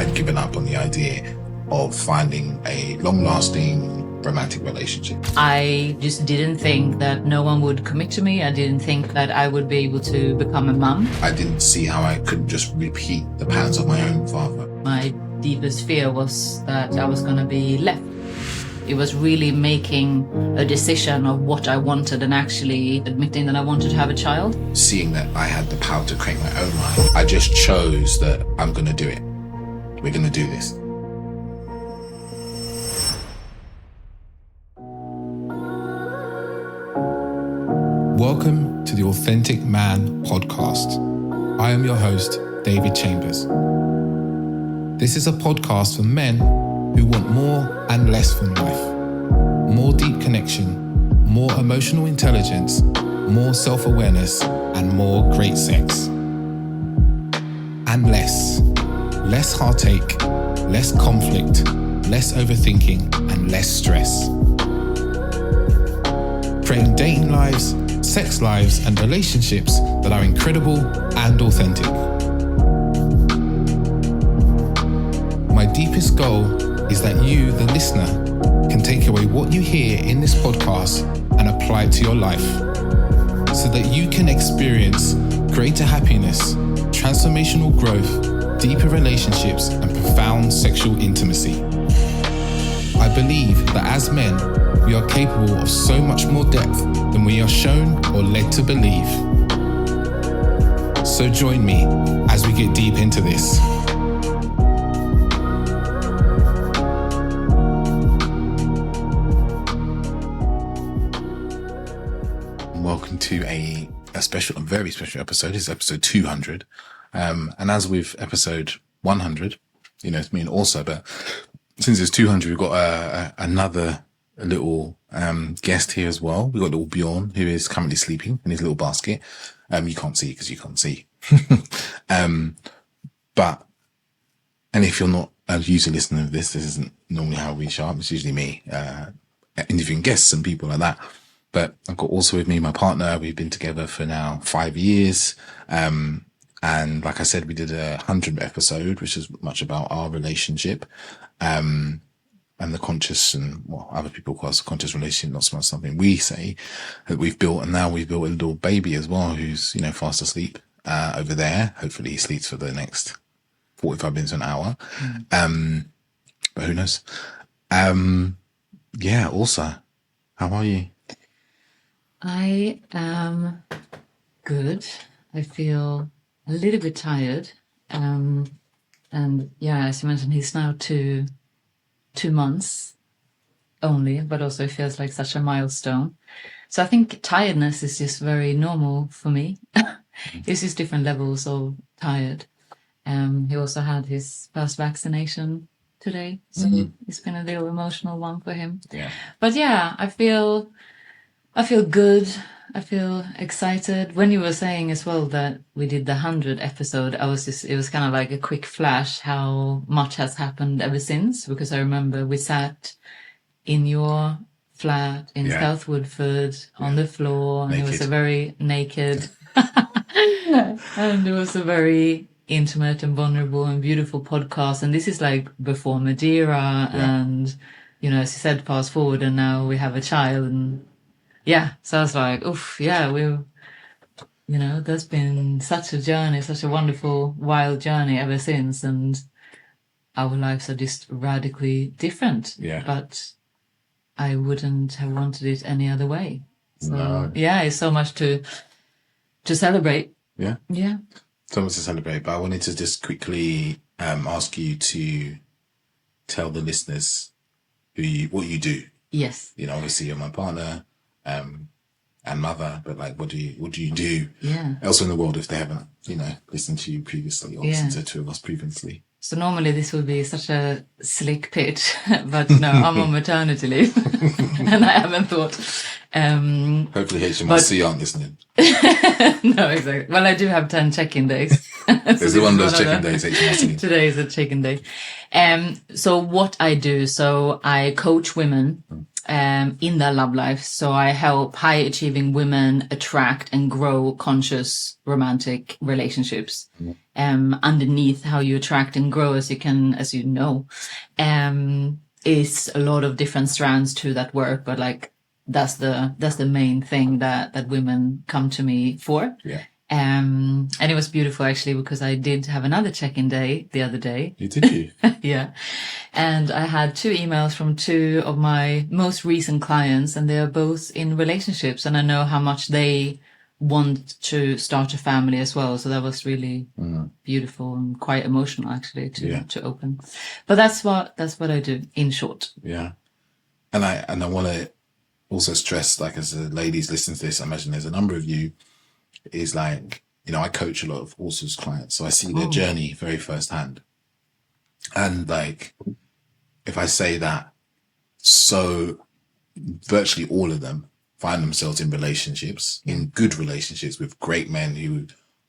I'd given up on the idea of finding a long-lasting romantic relationship. I just didn't think that no one would commit to me. I didn't think that I would be able to become a mum. I didn't see how I could just repeat the patterns of my own father. My deepest fear was that I was going to be left. It was really making a decision of what I wanted and actually admitting that I wanted to have a child. Seeing that I had the power to create my own life, I just chose that I'm going to do it. We're going to do this. Welcome to the Authentic Man podcast. I am your host, David Chambers. This is a podcast for men who want more and less from life. More deep connection, more emotional intelligence, more self-awareness, and more great sex. And less. Less heartache, less conflict, less overthinking, and less stress. Creating dating lives, sex lives, and relationships that are incredible and authentic. My deepest goal is that you, the listener, can take away what you hear in this podcast and apply it to your life so that you can experience greater happiness, transformational growth, deeper relationships, and profound sexual intimacy. I believe that as men, we are capable of so much more depth than we are shown or led to believe. So join me as we get deep into this. Welcome to a very special episode. It's episode 200. And as with episode 100, it's me and also, but since it's 200, we've got another little guest here as well. We've got little Bjorn, who is currently sleeping in his little basket. You can't see because you can't see. And if you're not a user listener of this isn't normally how we show up. It's usually me interviewing guests and people like that. But I've got also with me my partner. We've been together for now 5 years. And like I said, we did a 100th episode, which is much about our relationship. And the conscious and other people call us a conscious relationship, not so much something we say that we've built. And now we've built a little baby as well, who's, fast asleep, over there. Hopefully he sleeps for the next 45 minutes to an hour. But who knows? Also, how are you? I am good. I feel a little bit tired. And as you mentioned, he's now two months only, but also it feels like such a milestone. So I think tiredness is just very normal for me. It's just different levels of tired. He also had his first vaccination today, so It's been a little emotional one for him. Yeah. But I feel good. I feel excited. When you were saying as well that we did the 100th episode, it was kind of like a quick flash how much has happened ever since, because I remember we sat in your flat in South Woodford on the floor, and naked. it was a very naked and it was a very intimate and vulnerable and beautiful podcast. And this is like before Madeira and, as you said, fast forward and now we have a child and so I was like, there's been such a journey, such a wonderful, wild journey ever since, and our lives are just radically different. Yeah. But I wouldn't have wanted it any other way. So, No. It's so much to celebrate. Yeah. Yeah. So much to celebrate, but I wanted to just quickly ask you to tell the listeners what you do. Yes. Obviously you're my partner. And mother, but what do you do elsewhere in the world if they haven't, listened to you previously or listened to two of us previously? So normally this would be such a slick pitch, but no, I'm on maternity leave and I haven't thought. Hopefully HMRC aren't listening. No, exactly. Well, I do have 10 check-in days. There's one of those check-in days HMRC. Today is a check-in day. So what I do, I coach women in their love life. So I help high achieving women attract and grow conscious romantic relationships. Underneath how you attract and grow, as you know, is a lot of different strands to that work. But like, that's the main thing that women come to me for. Yeah. And it was beautiful actually, because I did have another check-in day the other day. Did you? Yeah. And I had 2 emails from 2 of my most recent clients, and they are both in relationships, and I know how much they want to start a family as well. So that was really beautiful and quite emotional actually to open. But that's what I do in short. Yeah. And I want to also stress, like, as the ladies listen to this, I imagine there's a number of you, is like, you know, I coach a lot of all sorts of clients, so I see their journey very firsthand. And like, if I say that, so virtually all of them find themselves in relationships, in good relationships with great men who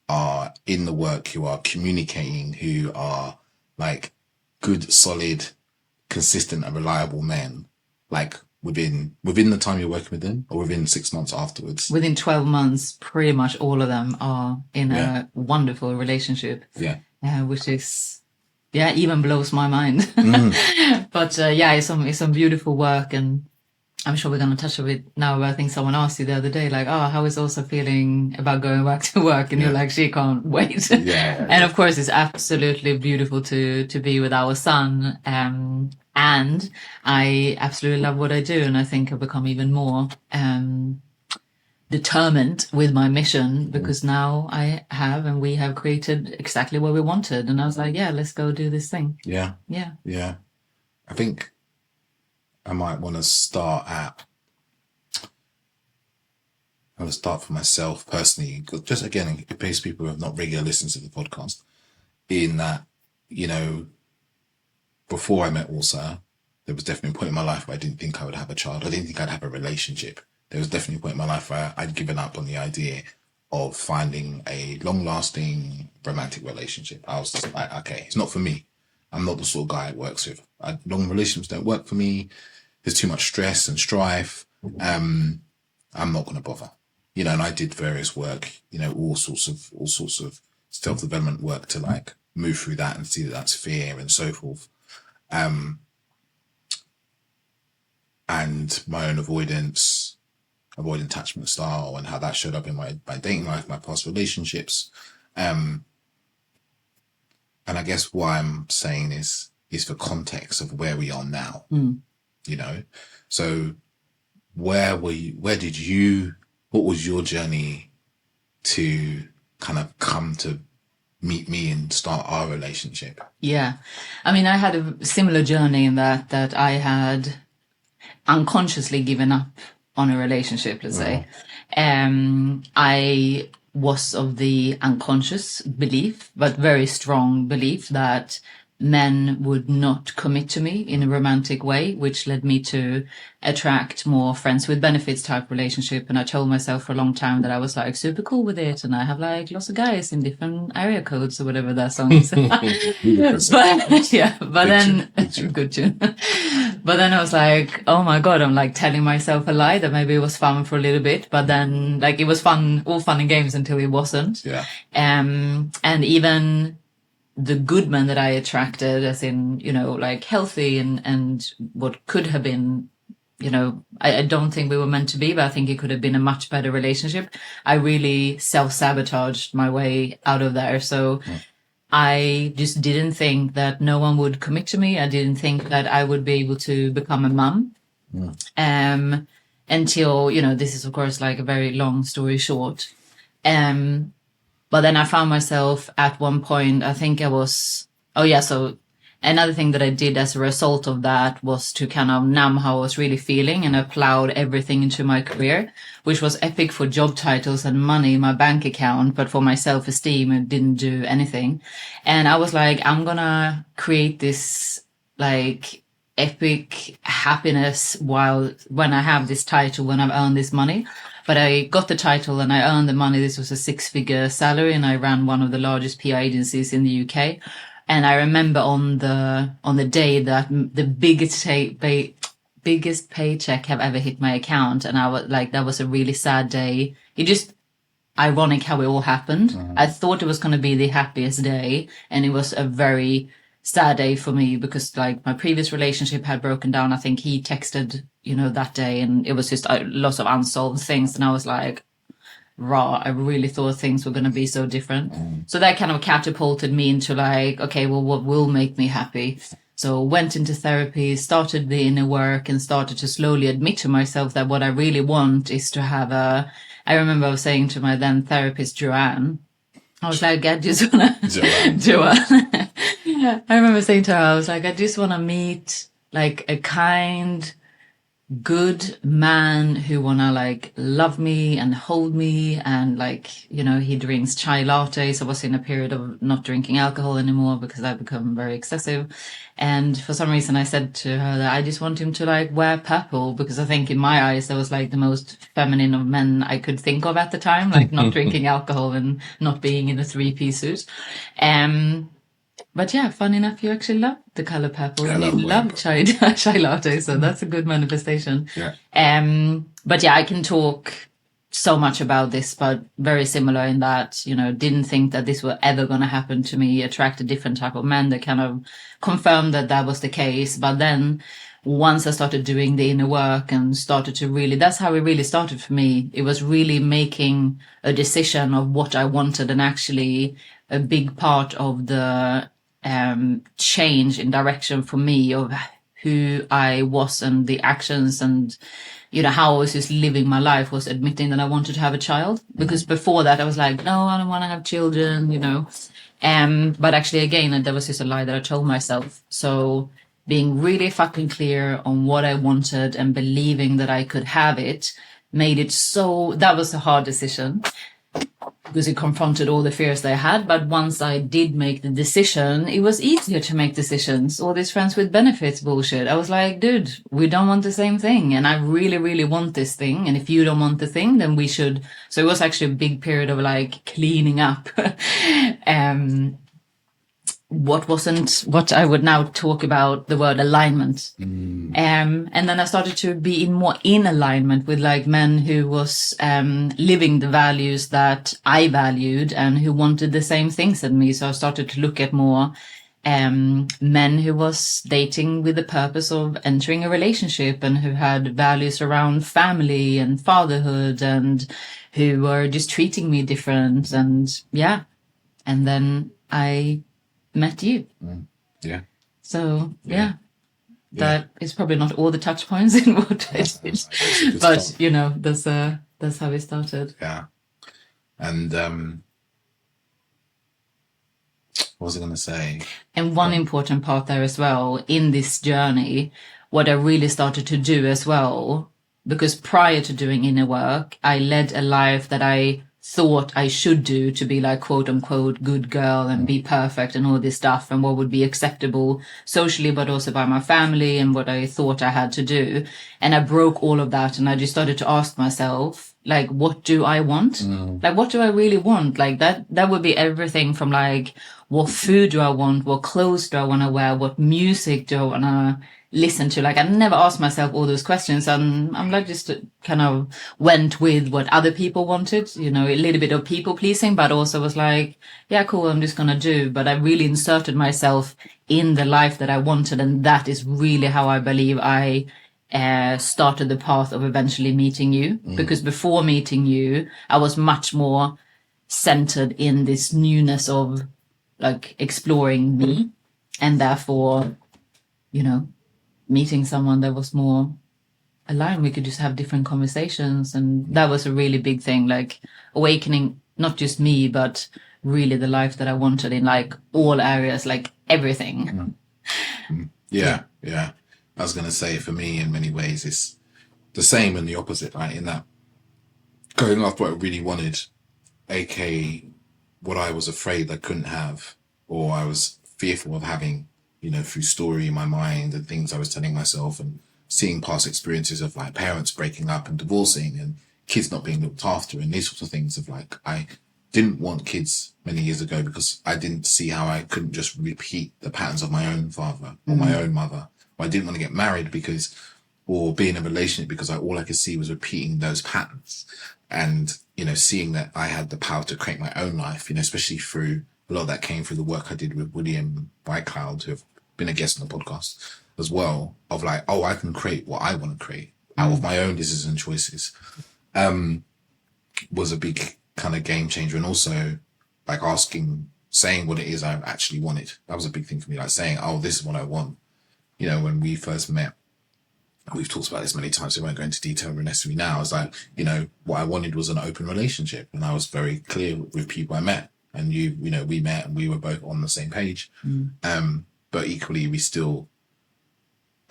are in the work, who are communicating, who are like good, solid, consistent and reliable men, like within the time you're working with them, or within 6 months afterwards. Within 12 months, pretty much all of them are in a wonderful relationship. Yeah. Which is, even blows my mind. But it's some beautiful work, and I'm sure we're going to touch a bit now. I think someone asked you the other day, like, how is Asa feeling about going back to work? And you're like, she can't wait. And of course, it's absolutely beautiful to be with our son. And I absolutely love what I do. And I think I've become even more determined with my mission, because now we have created exactly what we wanted. And I was like, let's go do this thing. Yeah. I think I might want to start for myself personally, just again, in case people who have not regular listeners to the podcast, in that, you know, before I met Asa, there was definitely a point in my life where I didn't think I would have a child. I didn't think I'd have a relationship. There was definitely a point in my life where I'd given up on the idea of finding a long-lasting romantic relationship. I was just like, okay, it's not for me. I'm not the sort of guy it works with. Long relationships don't work for me. There's too much stress and strife. I'm not going to bother. You know, and I did various work, you know, all sorts of self-development work to like move through that and see that that's fear and so forth. And my own avoidant attachment style, and how that showed up in my dating life, my past relationships. And I guess why I'm saying this is for context of where we are now, you know? So what was your journey to kind of come to meet me and start our relationship? Yeah. I mean, I had a similar journey in that I had unconsciously given up on a relationship, let's say. I was of the unconscious belief, but very strong belief, that men would not commit to me in a romantic way, which led me to attract more friends with benefits type relationship. And I told myself for a long time that I was like super cool with it, and I have like lots of guys in different area codes or whatever that song is. Good tune. But then I was like, oh my God, I'm like telling myself a lie that maybe it was fun for a little bit, but then like it was fun, all fun and games until it wasn't. Yeah. And even the good men that I attracted, as in, you know, like healthy and what could have been, you know, I don't think we were meant to be, but I think it could have been a much better relationship. I really self-sabotaged my way out of there. So I just didn't think that no one would commit to me. I didn't think that I would be able to become a mum. Until, you know, this is of course like a very long story short. But then I found myself at one point, I think I was, so another thing that I did as a result of that was to kind of numb how I was really feeling, and I plowed everything into my career, which was epic for job titles and money in my bank account, but for my self-esteem, it didn't do anything. And I was like, I'm gonna create this like epic happiness when I have this title, when I've earned this money. But I got the title and I earned the money. This was a 6-figure salary, and I ran one of the largest PR agencies in the UK. And I remember on the day that the biggest paycheck have ever hit my account. And I was like, that was a really sad day. It just ironic how it all happened. I thought it was going to be the happiest day, and it was a very sad day for me because like my previous relationship had broken down. I think he texted, that day, and it was just lots of unsolved things. And I was like, raw, I really thought things were going to be so different. So that kind of catapulted me into like, okay, well, what will make me happy? So went into therapy, started the inner work, and started to slowly admit to myself that what I really want is to have I remember I was saying to my then therapist, Joanne, I was like, I just want to, Joanne. I remember saying to her, I was like, I just want to meet like a kind, good man who wanna like love me and hold me, and like, he drinks chai lattes. I was in a period of not drinking alcohol anymore because I've become very excessive. And for some reason I said to her that I just want him to like wear purple, because I think in my eyes that was like the most feminine of men I could think of at the time, like not drinking alcohol and not being in a 3-piece suit. But yeah, fun enough, you actually love the color purple, and you love chai latte, so that's a good manifestation. Yeah. But yeah, I can talk so much about this, but very similar in that, didn't think that this were ever going to happen to me, attracted different type of men that kind of confirmed that was the case. But then once I started doing the inner work and started to really, that's how it really started for me. It was really making a decision of what I wanted, and actually a big part of the change in direction for me of who I was and the actions and how I was just living my life was admitting that I wanted to have a child. Because before that I was like, no, I don't want to have children, but actually again, that was just a lie that I told myself. So being really fucking clear on what I wanted and believing that I could have it made it so, that was a hard decision, because it confronted all the fears that I had. But once I did make the decision, it was easier to make decisions. All this friends with benefits bullshit. I was like, dude, we don't want the same thing. And I really, really want this thing. And if you don't want the thing, then we should. So it was actually a big period of like cleaning up. What I would now talk about, the word alignment. And then I started to be more in alignment with like men who was living the values that I valued and who wanted the same things as me. So I started to look at more men who was dating with the purpose of entering a relationship and who had values around family and fatherhood and who were just treating me different. And yeah, and then I met you. Yeah. So yeah. That is probably not all the touch points in what I did, but that's how it started. Yeah. And what was I going to say? And one important part there as well in this journey, what I really started to do as well, because prior to doing inner work, I led a life that I thought I should do to be like quote unquote good girl and be perfect and all this stuff, and what would be acceptable socially but also by my family, and what I thought I had to do. And I broke all of that, and I just started to ask myself, like, what do I want? Like, what do I really want? Like that would be everything from like, what food do I want? What clothes do I want to wear? What music do I want to listen to? Like, I never asked myself all those questions. And I'm like, just kind of went with what other people wanted, a little bit of people pleasing, but also was like, yeah, cool, I'm just going to do. But I really inserted myself in the life that I wanted. And that is really how I believe I started the path of eventually meeting you. Because before meeting you, I was much more centered in this newness of like exploring me, and therefore, meeting someone that was more aligned, we could just have different conversations. And that was a really big thing, like awakening, not just me, but really the life that I wanted in like all areas, like everything. Yeah. I was going to say, for me, in many ways, it's the same and the opposite, right? In that going after what I really wanted, aka what I was afraid I couldn't have, or I was fearful of having, through story in my mind and things I was telling myself, and seeing past experiences of like parents breaking up and divorcing and kids not being looked after and these sorts of things of like, I didn't want kids many years ago because I didn't see how I couldn't just repeat the patterns of my own father or my own mother. Or I didn't want to get married because or be in a relationship because all I could see was repeating those patterns. And, seeing that I had the power to create my own life, especially through a lot of that came through the work I did with William Whitecloud, who have been a guest on the podcast as well, of like, oh, I can create what I want to create out of my own decisions and choices, was a big kind of game changer. And also like saying what it is I actually wanted. That was a big thing for me, like saying, oh, this is what I want. When we first met, we've talked about this many times, so I won't go into detail necessarily now. It's like, what I wanted was an open relationship. And I was very clear with people I met. And we met and we were both on the same page. But equally,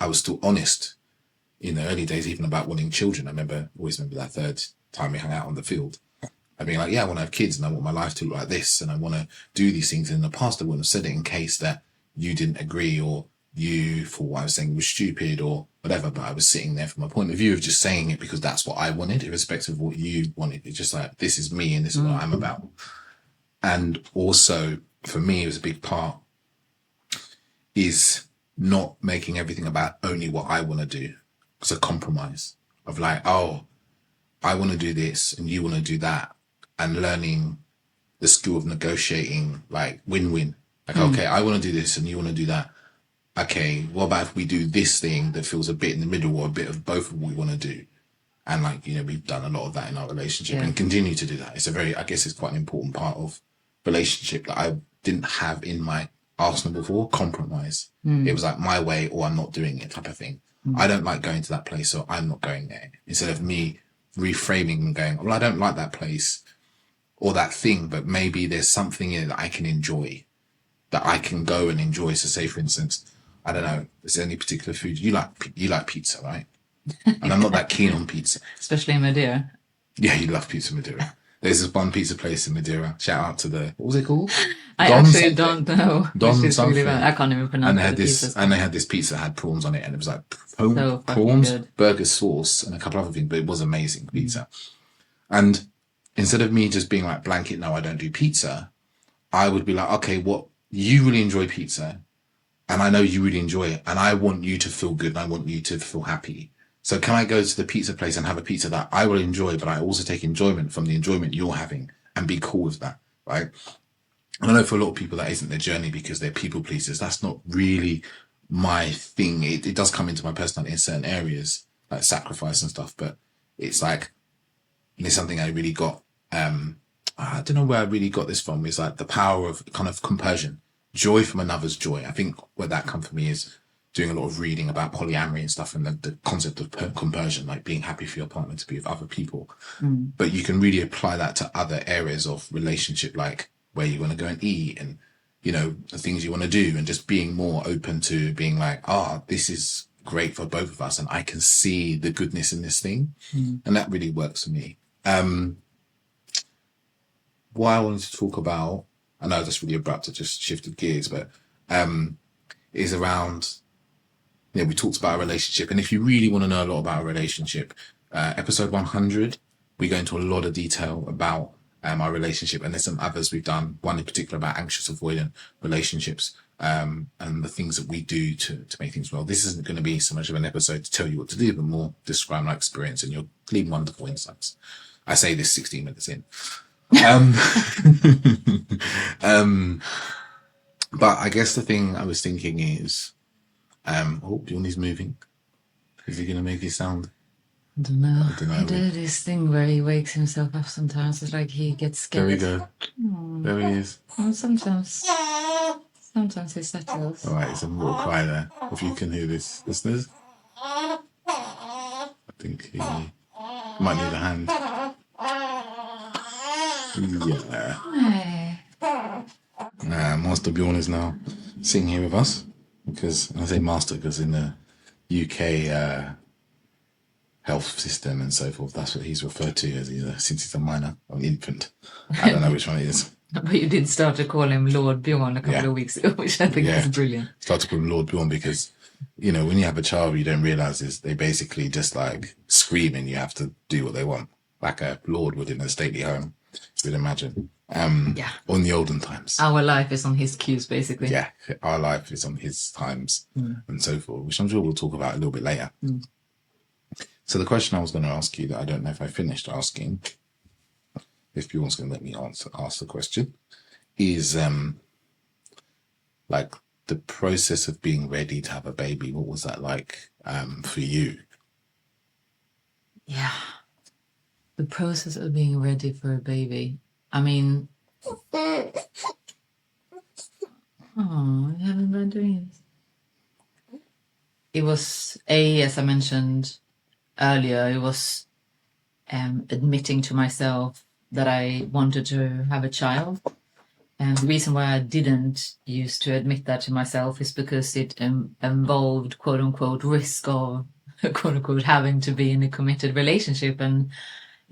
I was still honest in the early days, even about wanting children. Always remember that third time we hung out on the field. I'd be like, yeah, I want to have kids and I want my life to look like this. And I want to do these things. And in the past, I wouldn't have said it in case that you didn't agree or you, for what I was saying, was stupid or whatever. But I was sitting there from a point of view of just saying it because that's what I wanted, irrespective of what you wanted. It's just like, this is me and this is what I'm about. And also, for me, it was a big part is not making everything about only what I want to do. It's a compromise of like, oh, I want to do this and you want to do that. And learning the skill of negotiating, like win-win. Like, okay, I want to do this and you want to do that. Okay, what about if we do this thing that feels a bit in the middle or a bit of both of what we want to do? And like, we've done a lot of that in our relationship and continue to do that. I guess it's quite an important part of relationship that I didn't have in my arsenal before, compromise. It was like my way or I'm not doing it type of thing. I don't like going to that place, so I'm not going there. Instead of me reframing and going, well, I don't like that place or that thing, but maybe there's something in it that I can enjoy, that I can go and enjoy. So say, for instance, I don't know, is there any particular food you like pizza, right? And I'm not that keen on pizza. Especially in Madeira. Yeah, you love pizza in Madeira. There's this one pizza place in Madeira. Shout out to what was it called? I actually don't know. Don something. Really I can't even pronounce it. And they had this pizza that had prawns on it, and it was like prawns, burger sauce, and a couple other things, but it was amazing pizza. And instead of me just being like blanket, no, I don't do pizza, I would be like, okay, what you really enjoy pizza, and I know you really enjoy it, and I want you to feel good, and I want you to feel happy. So can I go to the pizza place and have a pizza that I will enjoy, but I also take enjoyment from the enjoyment you're having and be cool with that, right? And I know for a lot of people that isn't their journey because they're people pleasers. That's not really my thing. It does come into my personality in certain areas, like sacrifice and stuff, but it's like, it's something I really got, I don't know where I really got this from. It's like the power of kind of compersion, joy from another's joy. I think where that comes from is doing a lot of reading about polyamory and stuff, and the concept of compersion, like being happy for your partner to be with other people. But you can really apply that to other areas of relationship, like where you want to go and eat and, the things you want to do, and just being more open to being like, this is great for both of us. And I can see the goodness in this thing. And that really works for me. What I wanted to talk about, I know that's really abrupt, I just shifted gears, but, is around, we talked about a relationship. And if you really want to know a lot about a relationship, episode 100, we go into a lot of detail about our relationship. And there's some others we've done, one in particular about anxious avoidant relationships, and the things that we do to make things well. This isn't going to be so much of an episode to tell you what to do, but more describe my experience, and you'll glean wonderful insights. I say this 16 minutes in. But I guess the thing I was thinking is, Bjorn is moving. Is he going to make his sound? I don't know. He did this thing where he wakes himself up sometimes. It's like he gets scared. There we go. There he is. And sometimes he settles. All right, it's a little cry there. If you can hear this, listeners. I think he might need a hand. Yeah. Hey. Master Bjorn is now sitting here with us, because I say master because in the UK health system and so forth, that's what he's referred to as since he's a minor or an infant. I don't know which one it is. But you did start to call him Lord Bjorn a couple of weeks ago, which I think is brilliant. Start to call him Lord Bjorn because, when you have a child, you don't realise is they basically just like scream and you have to do what they want, like a lord would in a stately home, you'd imagine. On the olden times. Our life is on his cues, basically. Yeah, our life is on his times and so forth, which I'm sure we'll talk about a little bit later. So the question I was going to ask you that I don't know if I finished asking, if Bjorn's going to let me ask the question, is like the process of being ready to have a baby. What was that like for you? Yeah. The process of being ready for a baby. I mean, oh, you haven't been doing this. It was, as I mentioned earlier, it was admitting to myself that I wanted to have a child. And the reason why I didn't used to admit that to myself is because it involved, quote unquote, risk of, quote unquote, having to be in a committed relationship. And,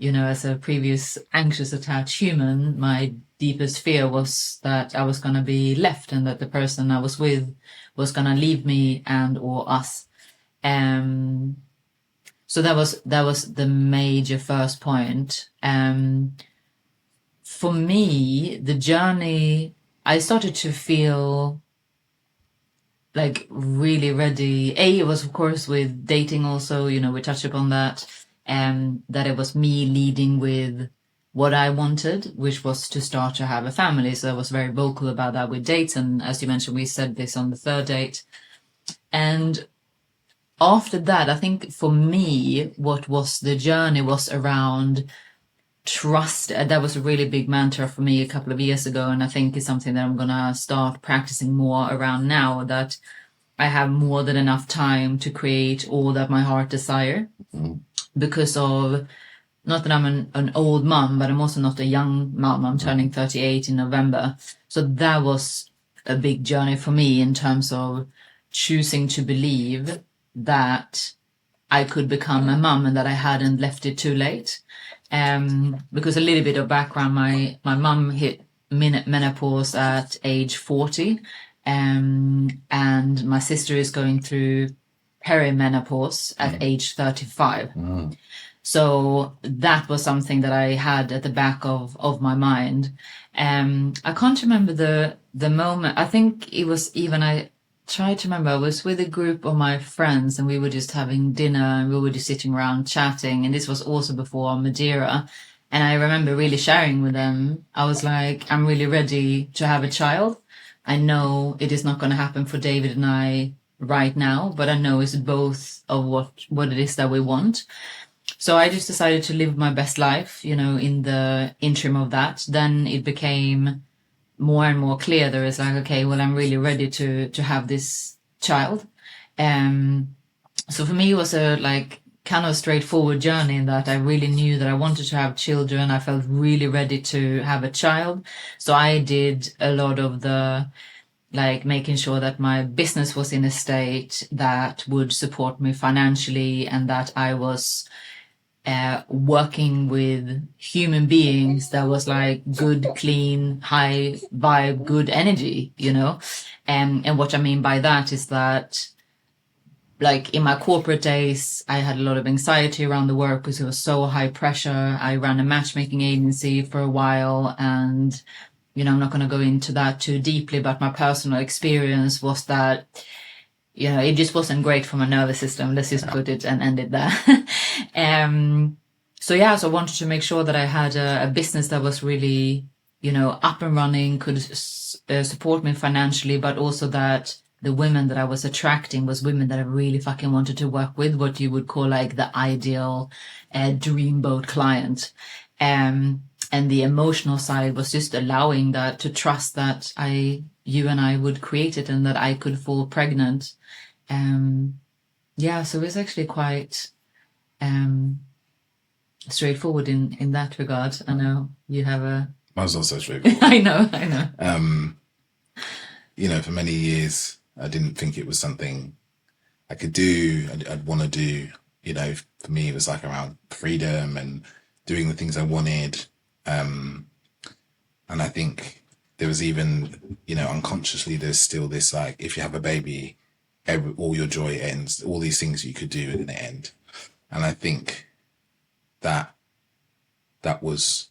as a previous anxious attached human, my deepest fear was that I was going to be left and that the person I was with was going to leave me and or us. So that was the major first point. For me, the journey, I started to feel like really ready. It was of course with dating also, we touched upon that, that it was me leading with what I wanted, which was to start to have a family. So I was very vocal about that with dates. And as you mentioned, we said this on the third date. And after that, I think for me, what was the journey was around trust. That was a really big mantra for me a couple of years ago. And I think it's something that I'm going to start practicing more around now, that I have more than enough time to create all that my heart desire. Because of, not that I'm an old mum, but I'm also not a young mum. I'm turning 38 in November. So that was a big journey for me in terms of choosing to believe that I could become a mum and that I hadn't left it too late. Because a little bit of background, my mum hit menopause at age 40, and my sister is going through perimenopause at age 35. So that was something that I had at the back of my mind. I can't remember the moment. I think it was even, I tried to remember, I was with a group of my friends and we were just having dinner and we were just sitting around chatting. And this was also before Madeira. And I remember really sharing with them. I was like, I'm really ready to have a child. I know it is not going to happen for David and I right now, but I know it's both of what it is that we want. So I just decided to live my best life, in the interim of that. Then it became more and more clear. There is like, okay, well, I'm really ready to have this child. So for me, it was a kind of straightforward journey in that I really knew that I wanted to have children. I felt really ready to have a child. So I did a lot of the making sure that my business was in a state that would support me financially and that I was working with human beings that was good, clean, high vibe, good energy, and what I mean by that is that in my corporate days, I had a lot of anxiety around the work because it was so high pressure. I ran a matchmaking agency for a while, and I'm not going to go into that too deeply, but my personal experience was that it just wasn't great for my nervous system. Let's just put it and end it there. So I wanted to make sure that I had a business that was really, up and running, could support me financially, but also that the women that I was attracting was women that I really fucking wanted to work with, what you would call the ideal dreamboat client. And the emotional side was just allowing that, to trust that you and I would create it and that I could fall pregnant. So it's actually quite straightforward in that regard. I know you have a... Mine's not so straightforward. I know. For many years, I didn't think it was something I could do. I'd want to do, for me, it was around freedom and doing the things I wanted. And I think there was even, unconsciously, there's still this, if you have a baby, all your joy ends, all these things you could do in the end. And I think that was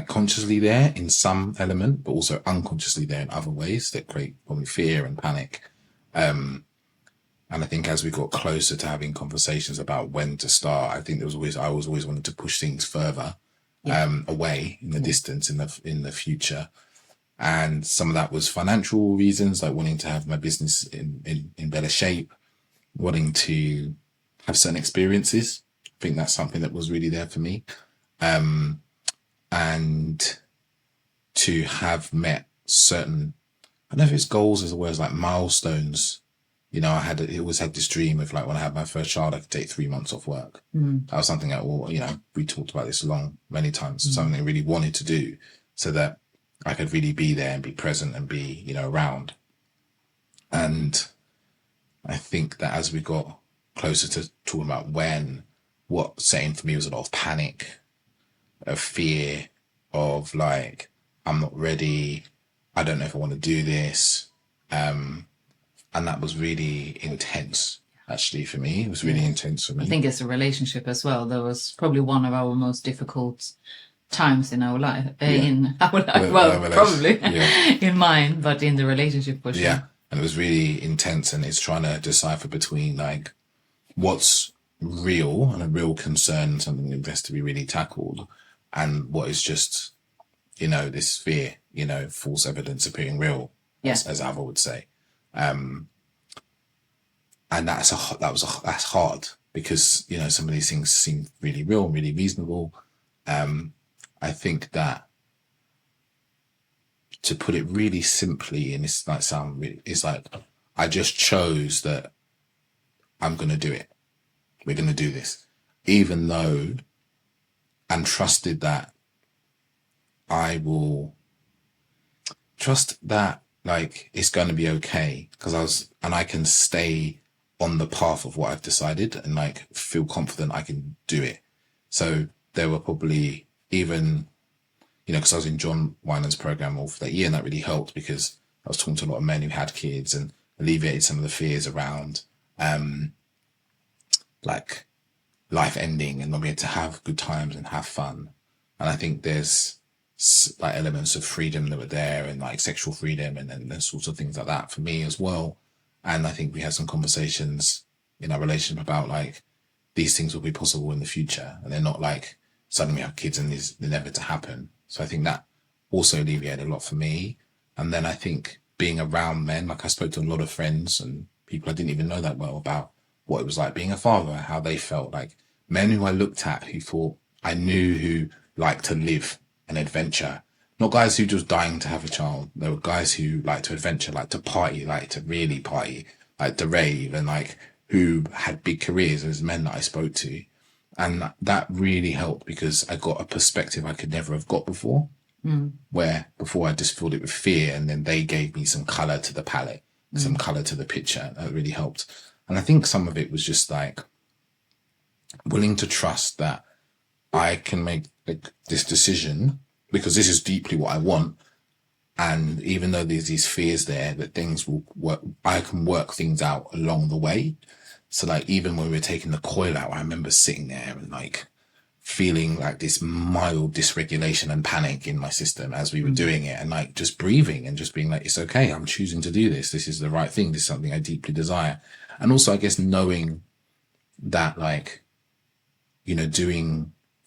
consciously there in some element, but also unconsciously there in other ways that create probably fear and panic. And I think as we got closer to having conversations about when to start, I think I was always wanted to push things further, away in the distance, in the future. And some of that was financial reasons, like wanting to have my business in better shape, wanting to have certain experiences. I think that's something that was really there for me. And to have met certain, I don't know if it's goals as well as like milestones. You know, I always had this dream of like when I had my first child, I could take 3 months off work. That was something that, you know, we talked about this many times, something I really wanted to do so that I could really be there and be present and be, you know, around. And I think that as we got closer to talking about what setting for me was a lot of panic, of fear, of like, I'm not ready. I don't know if I want to do this. And that was really intense, actually, for me. It was really intense for me. I think as a relationship as well, that was probably one of our most difficult times in our life. Well, probably in mine, but in the relationship for sure. Yeah, and it was really intense, and it's trying to decipher between like what's real and a real concern, something that has to be really tackled, and what is just, you know, this fear, you know, false evidence appearing real, as Ava would say. And that's hard because, you know, some of these things seem really real, really reasonable. I think that to put it really simply, and it's like it's like, I just chose that I'm going to do it. We're going to do this, even though, and trusted that I will trust that like it's going to be okay because I can stay on the path of what I've decided and like feel confident I can do it. So there were probably even, you know, because I was in John Winans program all for that year, and that really helped because I was talking to a lot of men who had kids and alleviated some of the fears around like life ending and not being able to have good times and have fun. And I think there's like elements of freedom that were there, and like sexual freedom and sorts of things like that for me as well. And I think we had some conversations in our relationship about like these things will be possible in the future, and they're not like suddenly we have kids and they're never to happen. So I think that also alleviated a lot for me. And then I think being around men, like I spoke to a lot of friends and people I didn't even know that well about what it was like being a father, how they felt, like men who I looked at who thought I knew who liked to live an adventure, not guys who just dying to have a child. There were guys who like to adventure, like to party, like to really party, like to rave, and like who had big careers as men that I spoke to. And that really helped because I got a perspective I could never have got before, where before I just filled it with fear, and then they gave me some color to the palette, some color to the picture. That really helped. And I think some of it was just like willing to trust that I can make this decision because this is deeply what I want. And even though there's these fears there, that things will work, I can work things out along the way. So like, even when we were taking the coil out, I remember sitting there and like feeling like this mild dysregulation and panic in my system as we were doing it, and like just breathing and just being like, it's okay. I'm choosing to do this. This is the right thing. This is something I deeply desire. And also, I guess, knowing that, like, you know,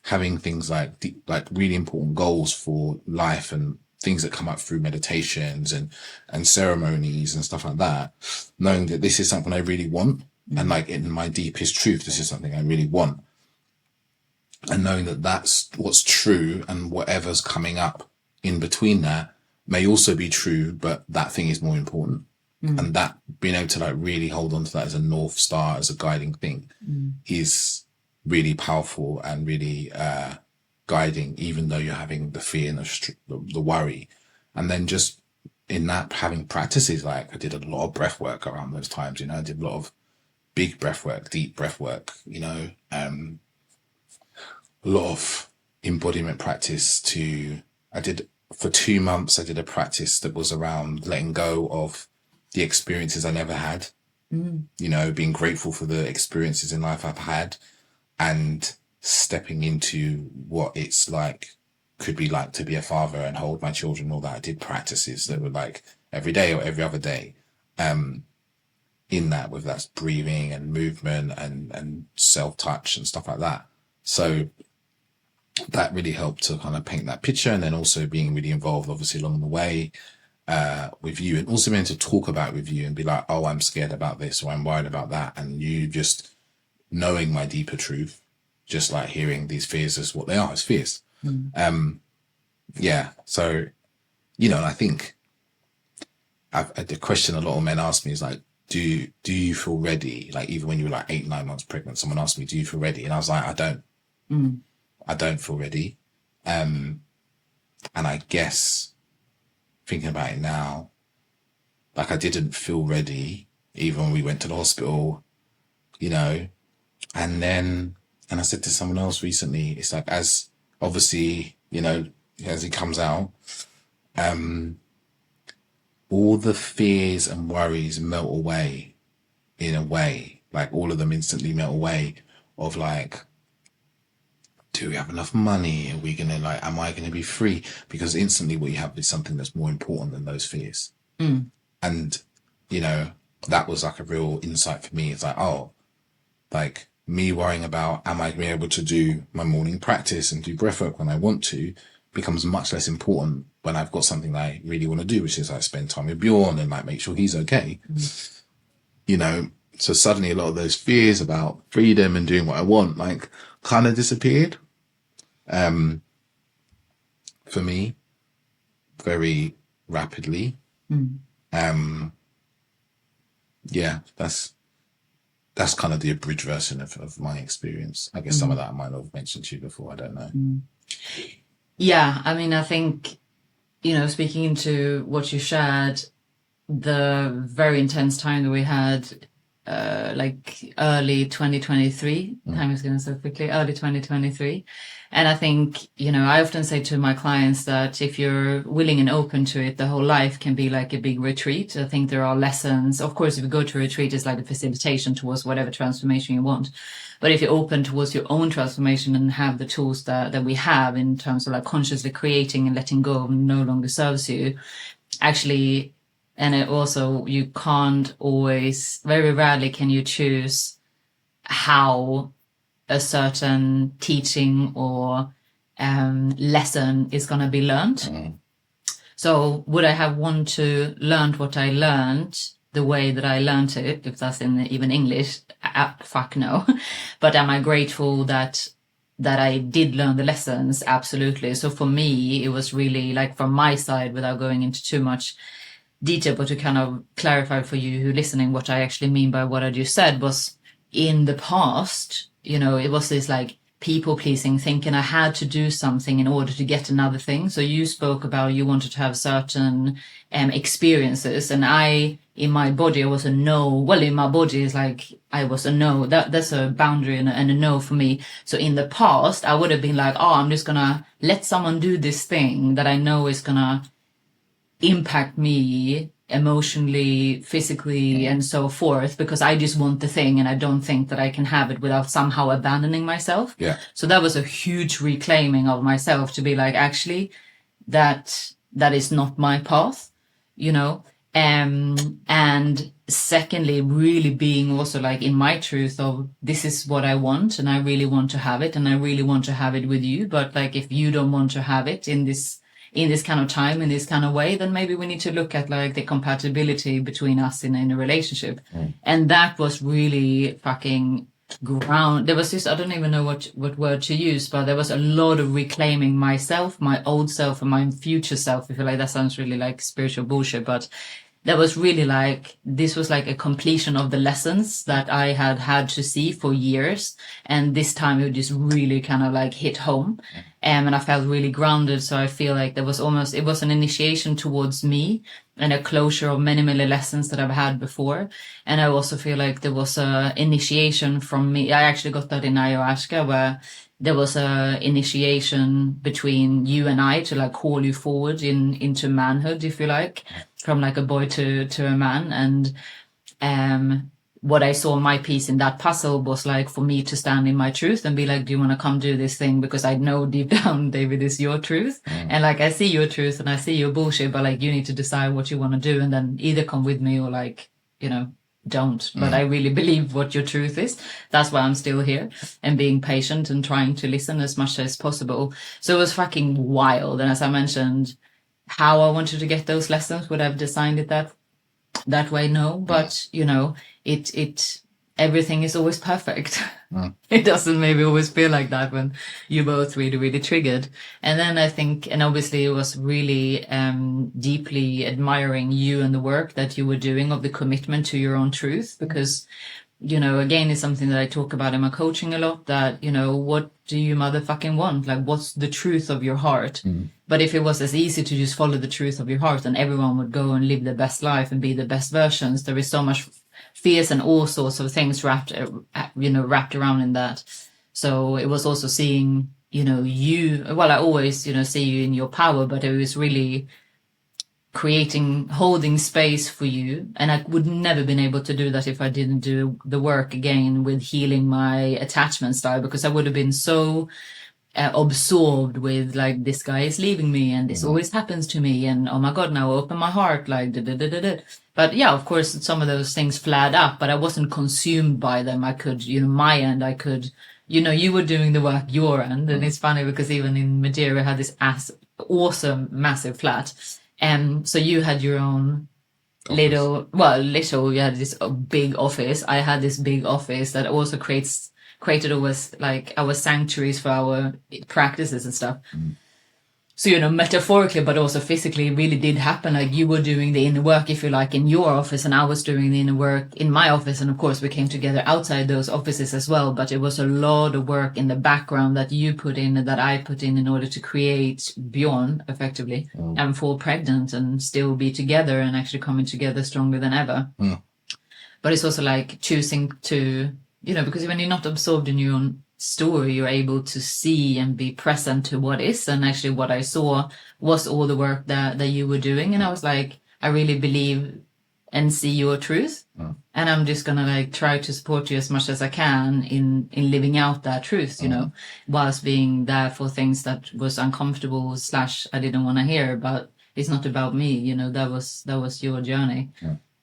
having things like really important goals for life and things that come up through meditations and ceremonies and stuff like that, knowing that this is something I really want. And like in my deepest truth, this is something I really want. And knowing that that's what's true, and whatever's coming up in between that may also be true, but that thing is more important. And that being able to like really hold on to that as a North Star, as a guiding thing is really powerful and really guiding, even though you're having the fear and the worry. And then just in that, having practices, like I did a lot of breath work around those times, you know, I did a lot of big breath work, deep breath work, you know, a lot of embodiment practice for 2 months, I did a practice that was around letting go of the experiences I never had, you know, being grateful for the experiences in life I've had, and stepping into what it's like, could be like to be a father and hold my children, all that. I did practices that were like every day or every other day. in that, whether that's breathing and movement and self-touch and stuff like that. So that really helped to kind of paint that picture. And then also being really involved, obviously, along the way with you, and also being to talk about with you and be like, oh, I'm scared about this, or I'm worried about that. And you just knowing my deeper truth, just like hearing these fears as what they are, as fears. Yeah. So, you know, and I think the question a lot of men ask me is like, do you feel ready? Like, even when you were like 8-9 months pregnant, someone asked me, do you feel ready? And I was like, I don't feel ready. And I guess thinking about it now, like I didn't feel ready even when we went to the hospital, you know, and I said to someone else recently, it's like, as obviously, you know, as it comes out, all the fears and worries melt away in a way, like all of them instantly melt away of like, do we have enough money? Are we going to like, am I going to be free? Because instantly what you have is something that's more important than those fears. And, you know, that was like a real insight for me. It's like, oh, like me worrying about, am I going to be able to do my morning practice and do breathwork when I want to, becomes much less important when I've got something that I really want to do, which is like spend time with Bjorn and like make sure he's okay. You know, so suddenly a lot of those fears about freedom and doing what I want, like kind of disappeared. For me, very rapidly. Yeah, that's kind of the abridged version of my experience. I guess some of that I might have mentioned to you before. I don't know. Yeah, I mean, I think, you know, speaking into what you shared, the very intense time that we had, like early 2023, time is going so quickly, early 2023. And I think, you know, I often say to my clients that if you're willing and open to it, the whole life can be like a big retreat. I think there are lessons. Of course, if you go to a retreat, it's like a facilitation towards whatever transformation you want. But if you're open towards your own transformation and have the tools that we have in terms of like consciously creating and letting go of no longer serves you, actually, and it also, you can't always, very rarely can you choose how a certain teaching or lesson is going to be learned. So would I have wanted to learn what I learned the way that I learned it, if that's in even English? Fuck no. But am I grateful that I did learn the lessons? Absolutely. So for me, it was really like from my side, without going into too much detail, but to kind of clarify for you who listening what I actually mean by what I just said, was in the past, you know, it was this like people pleasing, thinking I had to do something in order to get another thing. So you spoke about you wanted to have certain experiences, and in my body I was a no. Well, in my body is like I was a no. That's a boundary and a no for me. So in the past I would have been like, oh, I'm just gonna let someone do this thing that I know is gonna impact me emotionally, physically, and so forth, because I just want the thing and I don't think that I can have it without somehow abandoning myself. Yeah. So that was a huge reclaiming of myself, to be like, actually, that is not my path, you know. And secondly, really being also like in my truth of this is what I want and I really want to have it and I really want to have it with you. But like, if you don't want to have it in this kind of time, in this kind of way, then maybe we need to look at like the compatibility between us in a relationship. And that was really fucking ground. There was this, I don't even know what word to use, but there was a lot of reclaiming myself, my old self and my future self. I feel like that sounds really like spiritual bullshit, but that was really like, this was like a completion of the lessons that I had to see for years. And this time it just really kind of like hit home. And I felt really grounded. So I feel like it was an initiation towards me and a closure of many, many lessons that I've had before. And I also feel like there was a initiation from me. I actually got that in ayahuasca, where there was a initiation between you and I to like call you forward into manhood, if you like, from like a boy to a man. And what I saw my piece in that puzzle was like for me to stand in my truth and be like, do you want to come do this thing? Because I know deep down, David, is your truth. And like, I see your truth and I see your bullshit, but like, you need to decide what you want to do and then either come with me or like, you know, don't, but I really believe what your truth is. That's why I'm still here and being patient and trying to listen as much as possible. So it was fucking wild. And as I mentioned, how I wanted to get those lessons, would I have designed it that way? No, but you know, it everything is always perfect. It doesn't maybe always feel like that when you both really triggered. And then I think, and obviously it was really deeply admiring you and the work that you were doing, of the commitment to your own truth, because, you know, again, it's something that I talk about in my coaching a lot, that, you know, what do you motherfucking want? Like, what's the truth of your heart? But if it was as easy to just follow the truth of your heart, then everyone would go and live their best life and be the best versions. There is so much fears and all sorts of things wrapped around in that. So it was also seeing, you know, I always, you know, see you in your power, but it was really holding space for you. And I would never been able to do that if I didn't do the work again with healing my attachment style, because I would have been so absorbed with, like, this guy is leaving me and this always happens to me, and oh my god, now I open my heart, like But yeah, of course, some of those things flared up, but I wasn't consumed by them. I could, you know, my end, I could, you know, you were doing the work your end. And it's funny because even in Madeira, I had this awesome, massive flat. And so you had your own you had this big office. I had this big office that also created always, like, our sanctuaries for our practices and stuff. So, you know, metaphorically, but also physically, it really did happen. Like, you were doing the inner work, if you like, in your office, and I was doing the inner work in my office. And of course, we came together outside those offices as well. But it was a lot of work in the background that you put in and that I put in order to create Bjorn, effectively, and fall pregnant and still be together and actually coming together stronger than ever. But it's also like choosing to, you know, because when you're not absorbed in your own story, you're able to see and be present to what is. And actually what I saw was all the work that you were doing. And I was like, I really believe and see your truth. And I'm just gonna, like, try to support you as much as I can in living out that truth, you know, whilst being there for things that was uncomfortable / I didn't want to hear. But it's not about me, you know, that was your journey.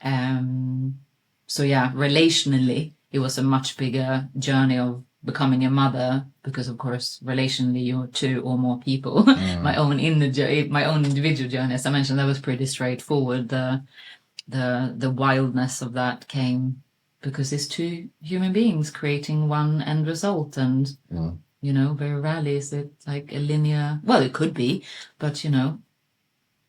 So yeah, relationally, it was a much bigger journey of becoming a mother, because of course relationally you're two or more people. my own individual journey, as I mentioned, that was pretty straightforward. The wildness of that came because it's two human beings creating one end result, and you know, very rarely is it like a linear, well, it could be, but you know,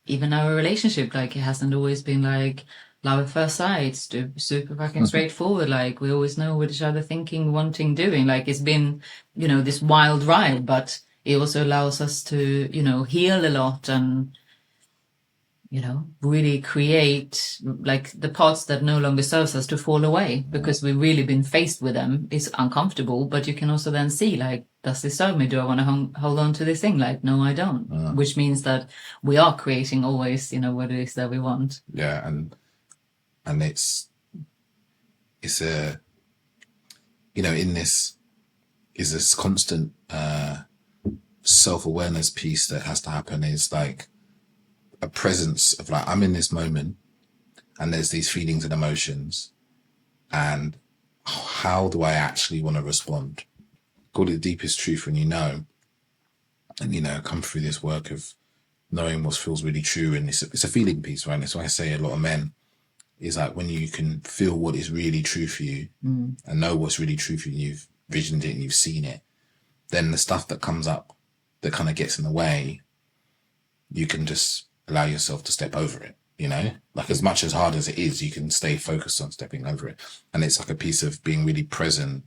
even our relationship, like, it hasn't always been like love at first sight, super fucking straightforward. Like, we always know what each other thinking, wanting, doing. Like, it's been, you know, this wild ride, but it also allows us to, you know, heal a lot and, you know, really create, like, the parts that no longer serves us to fall away, because we've really been faced with them. It's uncomfortable, but you can also then see, like, does this serve me? Do I want to hold on to this thing? Like, no, I don't. Which means that we are creating always, you know, what it is that we want. Yeah, and it's a, you know, in this is this constant self-awareness piece that has to happen. Is like a presence of, like, I'm in this moment and there's these feelings and emotions, and how do I actually want to respond? Call it the deepest truth when you know, and, you know, come through this work of knowing what feels really true. And it's a feeling piece, right? That's why I say a lot of men is like, when you can feel what is really true for you and know what's really true for you, you've visioned it and you've seen it, then the stuff that comes up that kind of gets in the way, you can just allow yourself to step over it, you know? Like, as much as hard as it is, you can stay focused on stepping over it. And it's like a piece of being really present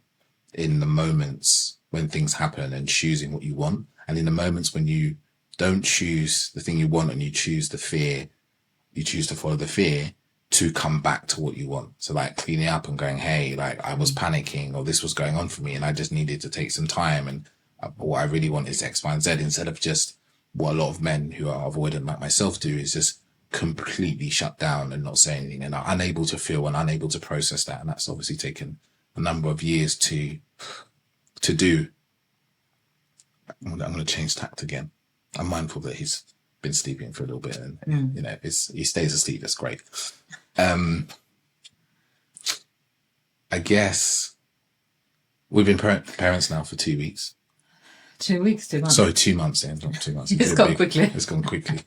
in the moments when things happen and choosing what you want. And in the moments when you don't choose the thing you want and you choose the fear, you choose to follow the fear, to come back to what you want. So, like, cleaning up and going, hey, like, I was panicking, or this was going on for me and I just needed to take some time, and what I really want is X, Y, and Z, instead of just what a lot of men who are avoidant like myself do, is just completely shut down and not say anything, and are unable to feel and unable to process that. And that's obviously taken a number of years to do. I'm going to change tact again. I'm mindful that he's been sleeping for a little bit, and you know, if he stays asleep, that's great. I guess we've been parents now for 2 weeks. 2 weeks, 2 months. Sorry, 2 months. Yeah, not 2 months. It's gone quickly. It's gone quickly.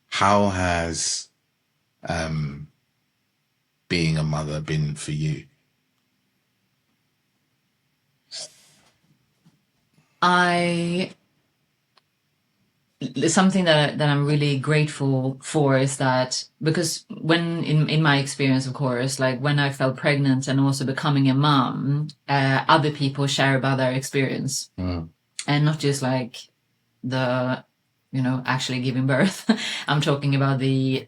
How has being a mother been for you? Something that I'm really grateful for is that, because when in my experience, of course, like when I felt pregnant and also becoming a mom, other people share about their experience, and not just like the, actually giving birth. I'm talking about the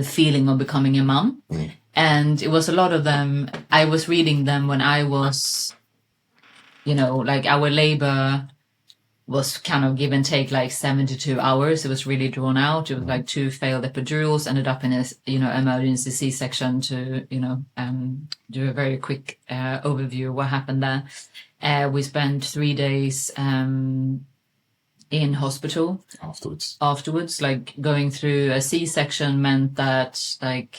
feeling of becoming a mom. And it was a lot of them. I was reading them when I was, like our labor was kind of give and take like 72 hours. It was really drawn out. It was like 2 failed epidurals, ended up in a, emergency C-section to, do a very quick overview of what happened there. We spent 3 days in hospital. Afterwards, like going through a C-section meant that like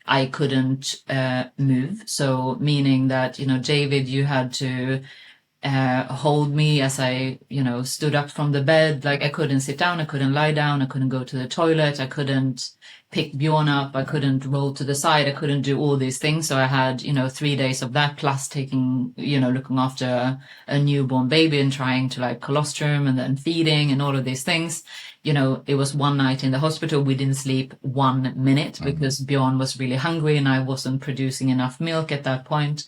I couldn't move. So meaning that, David, you had to hold me as I, stood up from the bed. Like I couldn't sit down, I couldn't lie down, I couldn't go to the toilet, I couldn't pick Bjorn up, I couldn't roll to the side, I couldn't do all these things. So I had, 3 days of that, plus taking, looking after a newborn baby and trying to like colostrum and then feeding and all of these things. It was one night in the hospital. We didn't sleep 1 minute because Bjorn was really hungry and I wasn't producing enough milk at that point.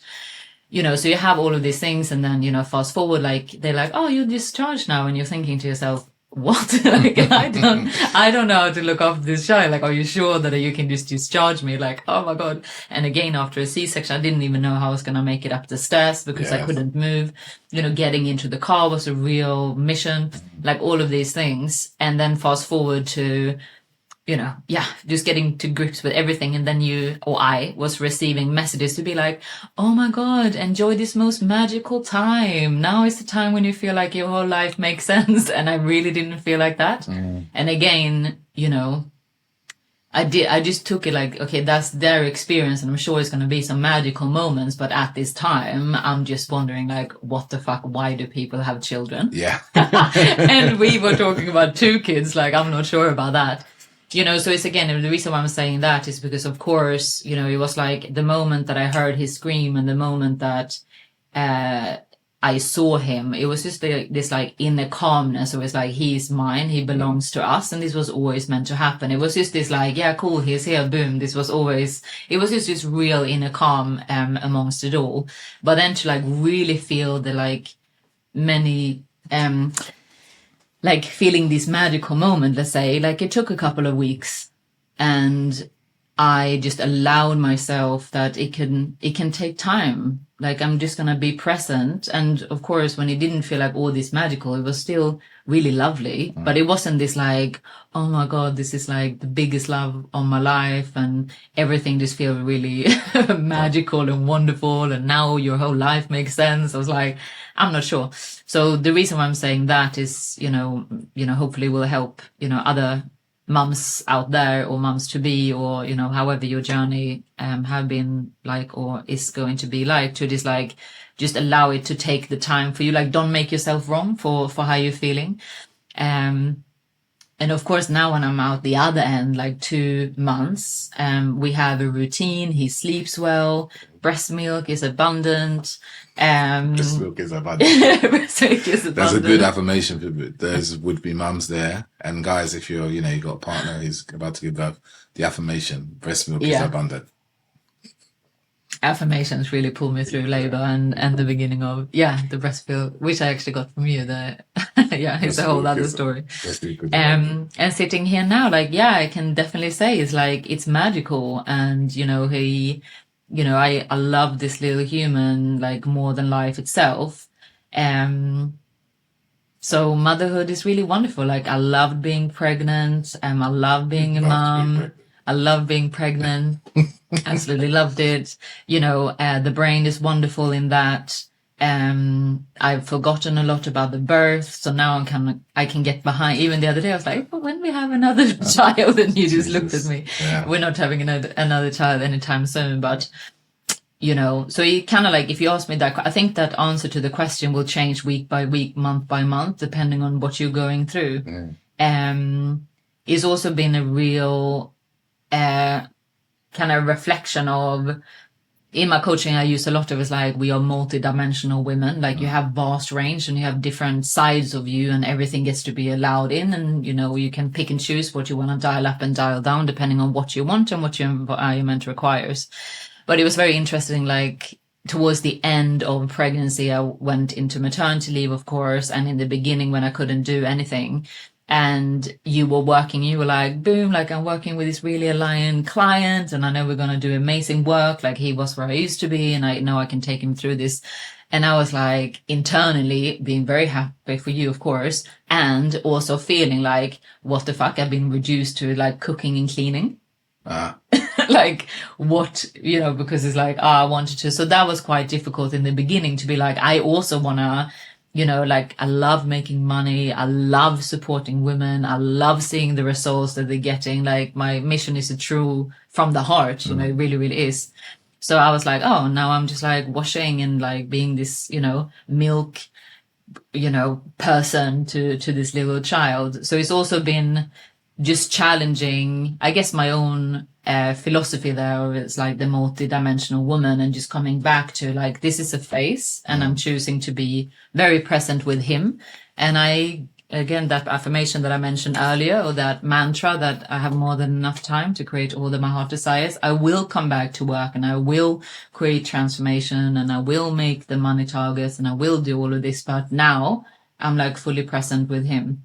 So you have all of these things, and then, fast forward, like, they're like, oh, you're discharged now. And you're thinking to yourself, what? Like, I don't know how to look after this child. Like, are you sure that you can just discharge me? Like, oh my God. And again, after a C-section, I didn't even know how I was going to make it up the stairs because I couldn't move. Getting into the car was a real mission, like all of these things. And then fast forward to, just getting to grips with everything. And then I was receiving messages to be like, oh my God, enjoy this most magical time. Now is the time when you feel like your whole life makes sense. And I really didn't feel like that. And again, I just took it like, okay, that's their experience. And I'm sure it's going to be some magical moments. But at this time, I'm just wondering like, what the fuck? Why do people have children? Yeah. And we were talking about 2 kids. Like, I'm not sure about that. So it's again, the reason why I'm saying that is because, of course, it was like the moment that I heard his scream and the moment that I saw him, it was just this like inner calmness. It was like, he's mine, he belongs to us. And this was always meant to happen. It was just this like, yeah, cool, he's here, boom. It was just this real inner calm amongst it all. But then to like really feel the like many like feeling this magical moment, let's say, like it took a couple of weeks and I just allowed myself that it can take time. Like I'm just going to be present. And of course, when it didn't feel like all this magical, it was still really lovely, but it wasn't this like, oh my God, this is like the biggest love of my life and everything just feels really magical and wonderful. And now your whole life makes sense. I was like, I'm not sure. So the reason why I'm saying that is, hopefully will help, other mums out there or mums to be, or, however your journey, have been like, or is going to be like, to just allow it to take the time for you. Like, don't make yourself wrong for how you're feeling. And of course, now when I'm out the other end, like 2 months, we have a routine. He sleeps well. Breast milk is abundant. Breast milk is abundant. Breast milk is abundant. There's a good affirmation for those would-be mums there. And guys, if you're, you got a partner who's about to give birth, the affirmation, breast milk is abundant. Affirmations really pulled me through labor and the beginning of the breast milk, which I actually got from you. It's a whole other story. And sitting here now, like I can definitely say it's like it's magical, and he, I love this little human like more than life itself. So motherhood is really wonderful. Like I loved being pregnant, I love being a mom. I love being pregnant. Absolutely loved it. The brain is wonderful in that. I've forgotten a lot about the birth, so now I can get behind. Even the other day, I was like, "But when we have another child," and you just looked at me. Yeah. We're not having another child anytime soon, but so it kind of like, if you ask me that, I think that answer to the question will change week by week, month by month, depending on what you're going through. It's also been a real kind of reflection of. In my coaching, I use a lot of it's like we are multi-dimensional women. Like you have vast range and you have different sides of you, and everything gets to be allowed in. And, you can pick and choose what you want to dial up and dial down depending on what you want and what your environment requires. But it was very interesting. Like towards the end of pregnancy, I went into maternity leave, of course. And in the beginning when I couldn't do anything, and you were working, you were like, boom, like I'm working with this really aligned client and I know we're going to do amazing work. Like he was where I used to be and I know I can take him through this. And I was like internally being very happy for you, of course, and also feeling like, what the fuck, I've been reduced to like cooking and cleaning. Like what, because it's like, I wanted to. So that was quite difficult in the beginning to be like, I also want to, like I love making money. I love supporting women. I love seeing the results that they're getting. Like my mission is a true from the heart, it really, really is. So I was like, oh, now I'm just like washing and like being this, milk, person to this little child. So it's also been just challenging, I guess, my own philosophy there. It's like the multi-dimensional woman and just coming back to like, this is a phase and I'm choosing to be very present with him. And again, that affirmation that I mentioned earlier, or that mantra that I have more than enough time to create all that my heart desires. I will come back to work and I will create transformation and I will make the money targets and I will do all of this. But now I'm like fully present with him.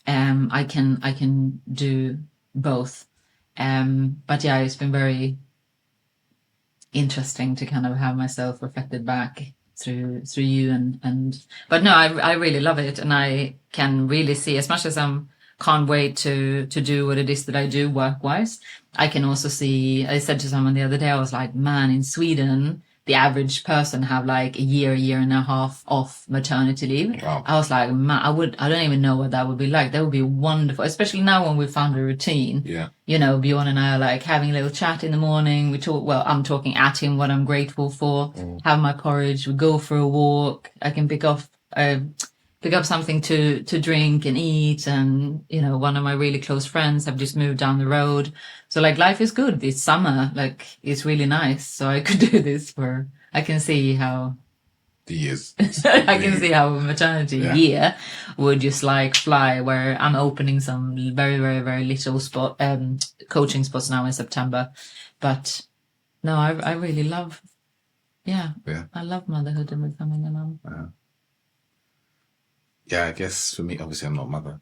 I can do both. But yeah, it's been very interesting to kind of have myself reflected back through you but no, I really love it. And I can really see, as much as can't wait to do what it is that I do work wise, I can also see, I said to someone the other day, I was like, man, in Sweden, the average person have like a year and a half off maternity leave. Wow. I was like, man, I don't even know what that would be like. That would be wonderful, especially now when we found a routine. Yeah. Bjorn and I are like having a little chat in the morning. We talk, well, I'm talking at him what I'm grateful for, have my porridge, we go for a walk. I can pick up something to drink and eat. And, one of my really close friends have just moved down the road. So like life is good. It's summer. Like it's really nice. So I could do this I can see how the years. I can see how a maternity year would just like fly, where I'm opening some very, very, very little coaching spots now in September. But no, I really love, I love motherhood and becoming a mum. Yeah, I guess for me, obviously I'm not a mother.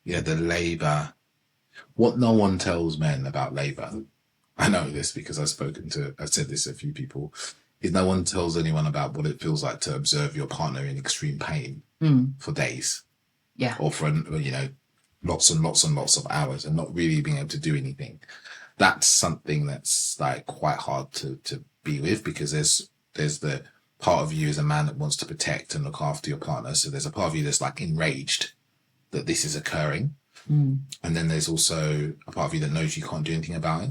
The labor, what no one tells men about labor, I know this because I've said this to a few people, is no one tells anyone about what it feels like to observe your partner in extreme pain for days. Yeah. Or for, lots and lots and lots of hours and not really being able to do anything. That's something that's like quite hard to be with, because there's the part of you as a man that wants to protect and look after your partner. So there's a part of you that's like enraged that this is occurring. And then there's also a part of you that knows you can't do anything about it.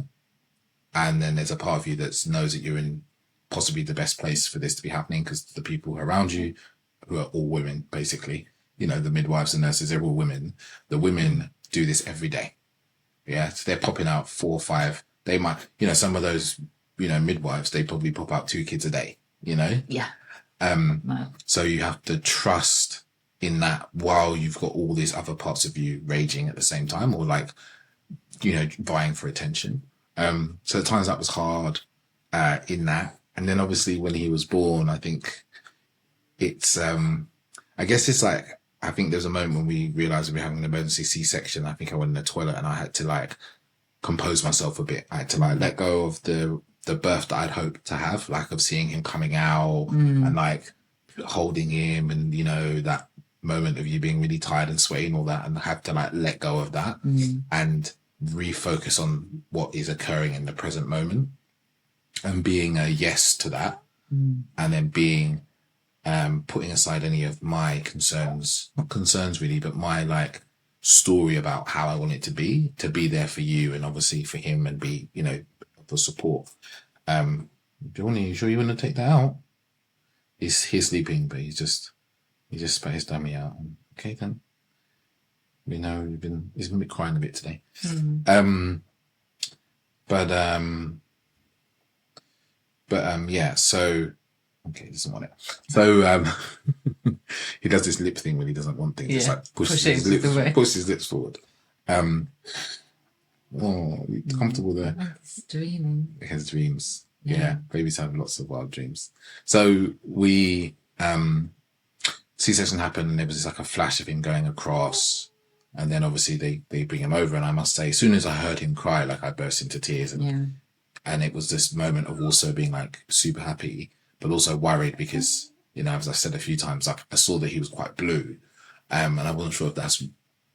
And then there's a part of you that knows that you're in possibly the best place for this to be happening, because the people around you, who are all women, basically, the midwives and nurses, they're all women. The women do this every day. Yeah. So they're popping out 4 or 5. They might, some of those, midwives, they probably pop out 2 kids a day. Yeah. So you have to trust in that while you've got all these other parts of you raging at the same time, or like, vying for attention. So at times that was hard, in that. And then obviously when he was born, I think it's, I guess it's like, I think there's a moment when we realized we were having an emergency C-section. I think I went in the toilet and I had to like compose myself a bit. I had to like let go of the birth that I'd hoped to have, like of seeing him coming out and like holding him and, that moment of you being really tired and sweaty and all that, and have to like let go of that and refocus on what is occurring in the present moment and being a yes to that. and then being, putting aside any of my concerns, not concerns really, but my like story about how I want it to be there for you and obviously for him and be, you know, for support. Bjorn, you sure you want to take that out? He's sleeping, but he just spat his dummy out. Okay then. We know he's been crying a bit today. Yeah, so okay, he doesn't want it. So he does this lip thing when he doesn't want things. It's like pushes his lips forward. Oh, comfortable there. He's dreaming. He has dreams. Yeah, babies have lots of wild dreams. So we C-section happened and there was like a flash of him going across, and then obviously they bring him over, and I must say, as soon as I heard him cry, like I burst into tears, and it was this moment of also being like super happy, but also worried because, you know, as I said a few times, I saw that he was quite blue, and I wasn't sure if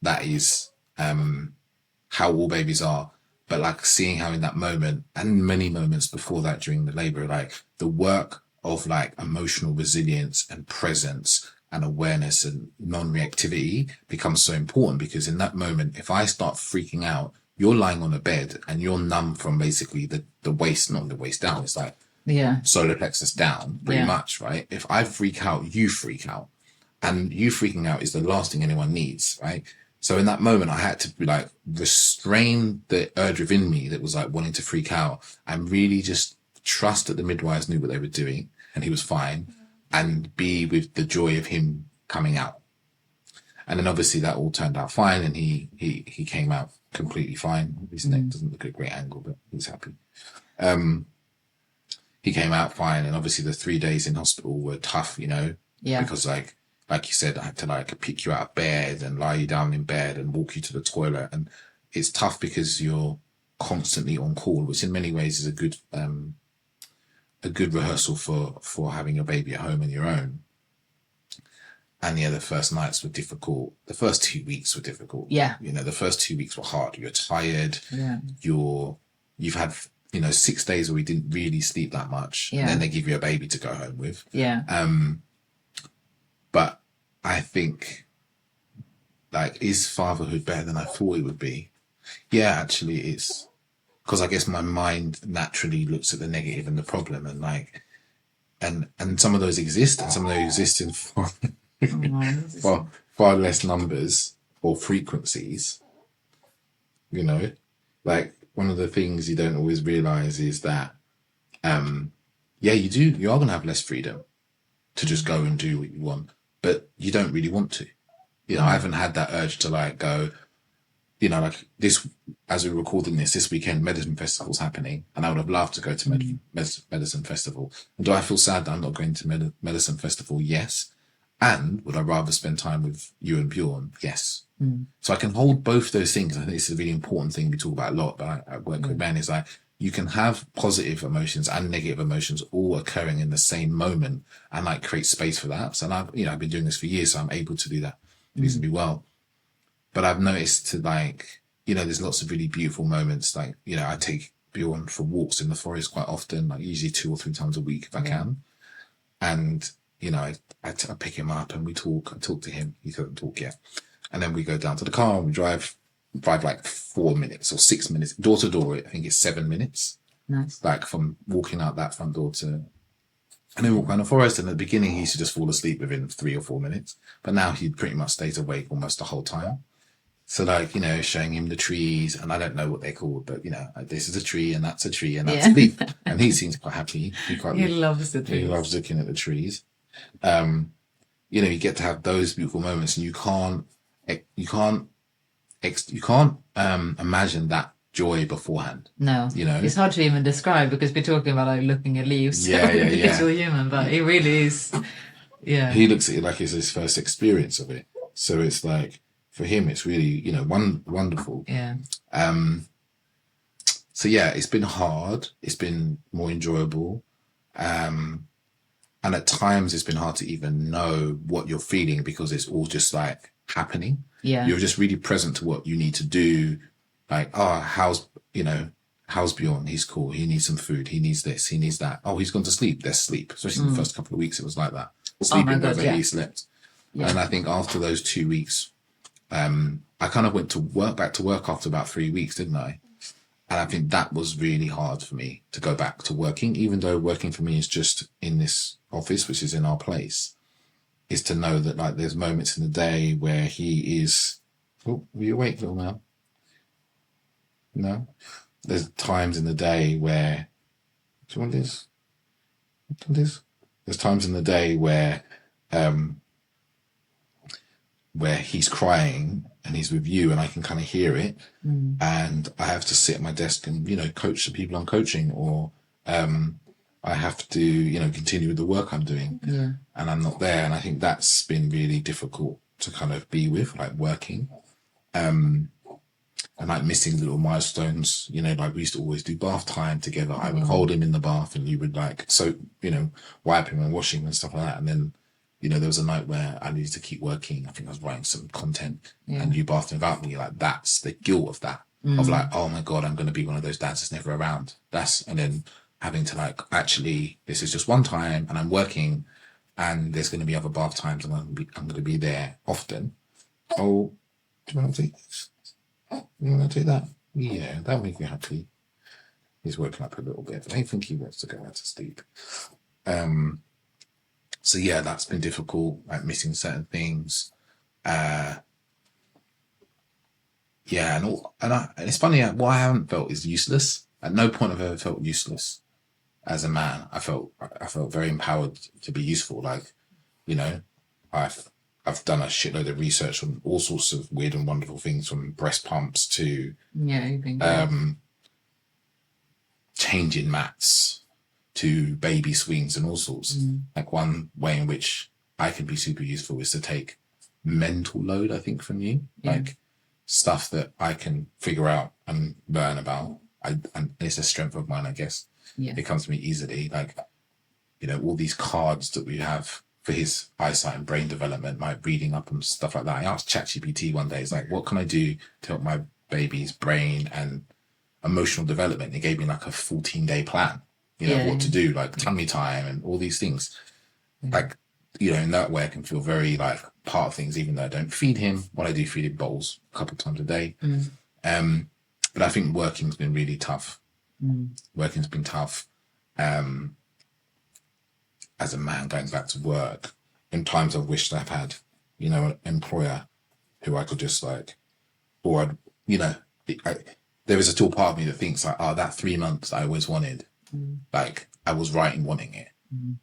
that is how all babies are. But like seeing how in that moment and many moments before that during the labor, like the work of like emotional resilience and presence and awareness and non-reactivity becomes so important, because in that moment, if I start freaking out, you're lying on a bed and you're numb from basically the waist, not the waist down. It's like solar plexus down pretty much, right? If I freak out, you freak out, and you freaking out is the last thing anyone needs, right? So in that moment, I had to be like restrain the urge within me that was like wanting to freak out and really just trust that the midwives knew what they were doing and he was fine, and be with the joy of him coming out. And then obviously that all turned out fine, and he came out completely fine. His neck doesn't look at a great angle, but he's happy. He came out fine, and obviously the 3 days in hospital were tough, you know, because like you said, I had to like pick you out of bed and lie you down in bed and walk you to the toilet. And it's tough because you're constantly on call, which in many ways is a good rehearsal for having your baby at home on your own. And yeah, the first nights were difficult. The first 2 weeks were difficult. Yeah. You know, the first 2 weeks were hard. You're tired. Yeah. You've had, you know, 6 days where we didn't really sleep that much. Yeah. And then they give you a baby to go home with. Yeah. But I think, like, is fatherhood better than I thought it would be? Yeah, actually it is. Because I guess my mind naturally looks at the negative and the problem, and like, and some of those exist, and some of those exist in far less numbers or frequencies. You know, like one of the things you don't always realize is that, you are going to have less freedom to just go and do what you want, but you don't really want to. You know, I haven't had that urge to like go, you know, like this, as we're recording this weekend, Medicine Festival's happening, and I would have loved to go to Medicine Festival. And do I feel sad that I'm not going to Medicine Festival? Yes. And would I rather spend time with you and Bjorn? Yes. So I can hold both those things. I think it's a really important thing we talk about a lot, but I work with men, is like, you can have positive emotions and negative emotions all occurring in the same moment and like create space for that. So I've been doing this for years, so I'm able to do that reasonably well. But I've noticed to like, you know, there's lots of really beautiful moments. Like, you know, I take Bjorn for walks in the forest quite often, like usually 2 or 3 times a week if I can. And, you know, I pick him up and we talk. I talk to him. He doesn't talk yet. And then we go down to the car and we drive like 4 minutes or 6 minutes, door to door. I think it's 7 minutes. Nice. Like from walking out that front door to, and then we walk around the forest. And at the beginning, he used to just fall asleep within 3 or 4 minutes. But now he pretty much stays awake almost the whole time. So like, you know, showing him the trees, and I don't know what they're called, but you know, like, this is a tree and that's a tree and that's a leaf. And he seems quite happy. He loves the trees. He loves looking at the trees. You know, you get to have those beautiful moments, and you can't imagine that joy beforehand. No, you know, it's hard to even describe, because we're talking about like looking at leaves. Individual human, but it really is. Yeah, he looks at it like it's his first experience of it. So it's like, for him, it's really, you know, wonderful. Yeah. So yeah, it's been hard. It's been more enjoyable. And at times it's been hard to even know what you're feeling, because it's all just like happening. Yeah. You're just really present to what you need to do. Like, how's how's Bjorn? He's cool. He needs some food. He needs this. He needs that. Oh, he's gone to sleep. There's sleep. Especially in the first couple of weeks, it was like that. Sleeping wherever he slept. Yeah. And I think after those 2 weeks, I kind of went to work, back to work after about 3 weeks, didn't I? And I think that was really hard for me to go back to working, even though working for me is just in this office, which is in our place, is to know that like there's moments in the day where he is, oh, are you awake, little man? No? There's times in the day where, do you want this? Do you want this? There's times in the day where he's crying and he's with you and I can kind of hear it, and I have to sit at my desk and, you know, coach the people I'm coaching, or I have to, you know, continue with the work I'm doing, and I'm not there. And I think that's been really difficult to kind of be with, like working, and like missing little milestones, you know, like we used to always do bath time together. I would hold him in the bath and you would like, so, you know, wipe him and wash him and stuff like that. And then, you know, there was a night where I needed to keep working. I think I was writing some content and you bathed without me. Like, that's the guilt of that, of like, oh my God, I'm going to be one of those dads that's never around. And then having to like, actually, this is just one time and I'm working and there's going to be other bath times and I'm going to be there often. Oh, do you want to take this? You want to take that? Yeah, that'll make me happy. He's woken up a little bit. I don't think he wants to go back to sleep. So yeah, that's been difficult, like missing certain things. And it's funny, what I haven't felt is useless. At no point have I ever felt useless as a man. I felt very empowered to be useful. Like, you know, I've done a shitload of research on all sorts of weird and wonderful things, from breast pumps to changing mats to baby swings and all sorts. Like one way in which I can be super useful is to take mental load, I think, from you, like stuff that I can figure out and learn about. And it's a strength of mine, I guess. It comes to me easily. Like, you know, all these cards that we have for his eyesight and brain development, like reading up and stuff like that. I asked ChatGPT one day, it's like, what can I do to help my baby's brain and emotional development? It gave me like a 14-day plan, you know, what to do, like tummy time and all these things. Like, you know, in that way I can feel very like part of things, even though I don't feed him. When I do feed him bowls a couple of times a day. But I think working's been really tough. Working's been tough. As a man going back to work, in times I've wished I've had, you know, an employer who I could just like, or I'd, you know, there is a still part of me that thinks like, oh, that 3 months I always wanted, like I was right in wanting it,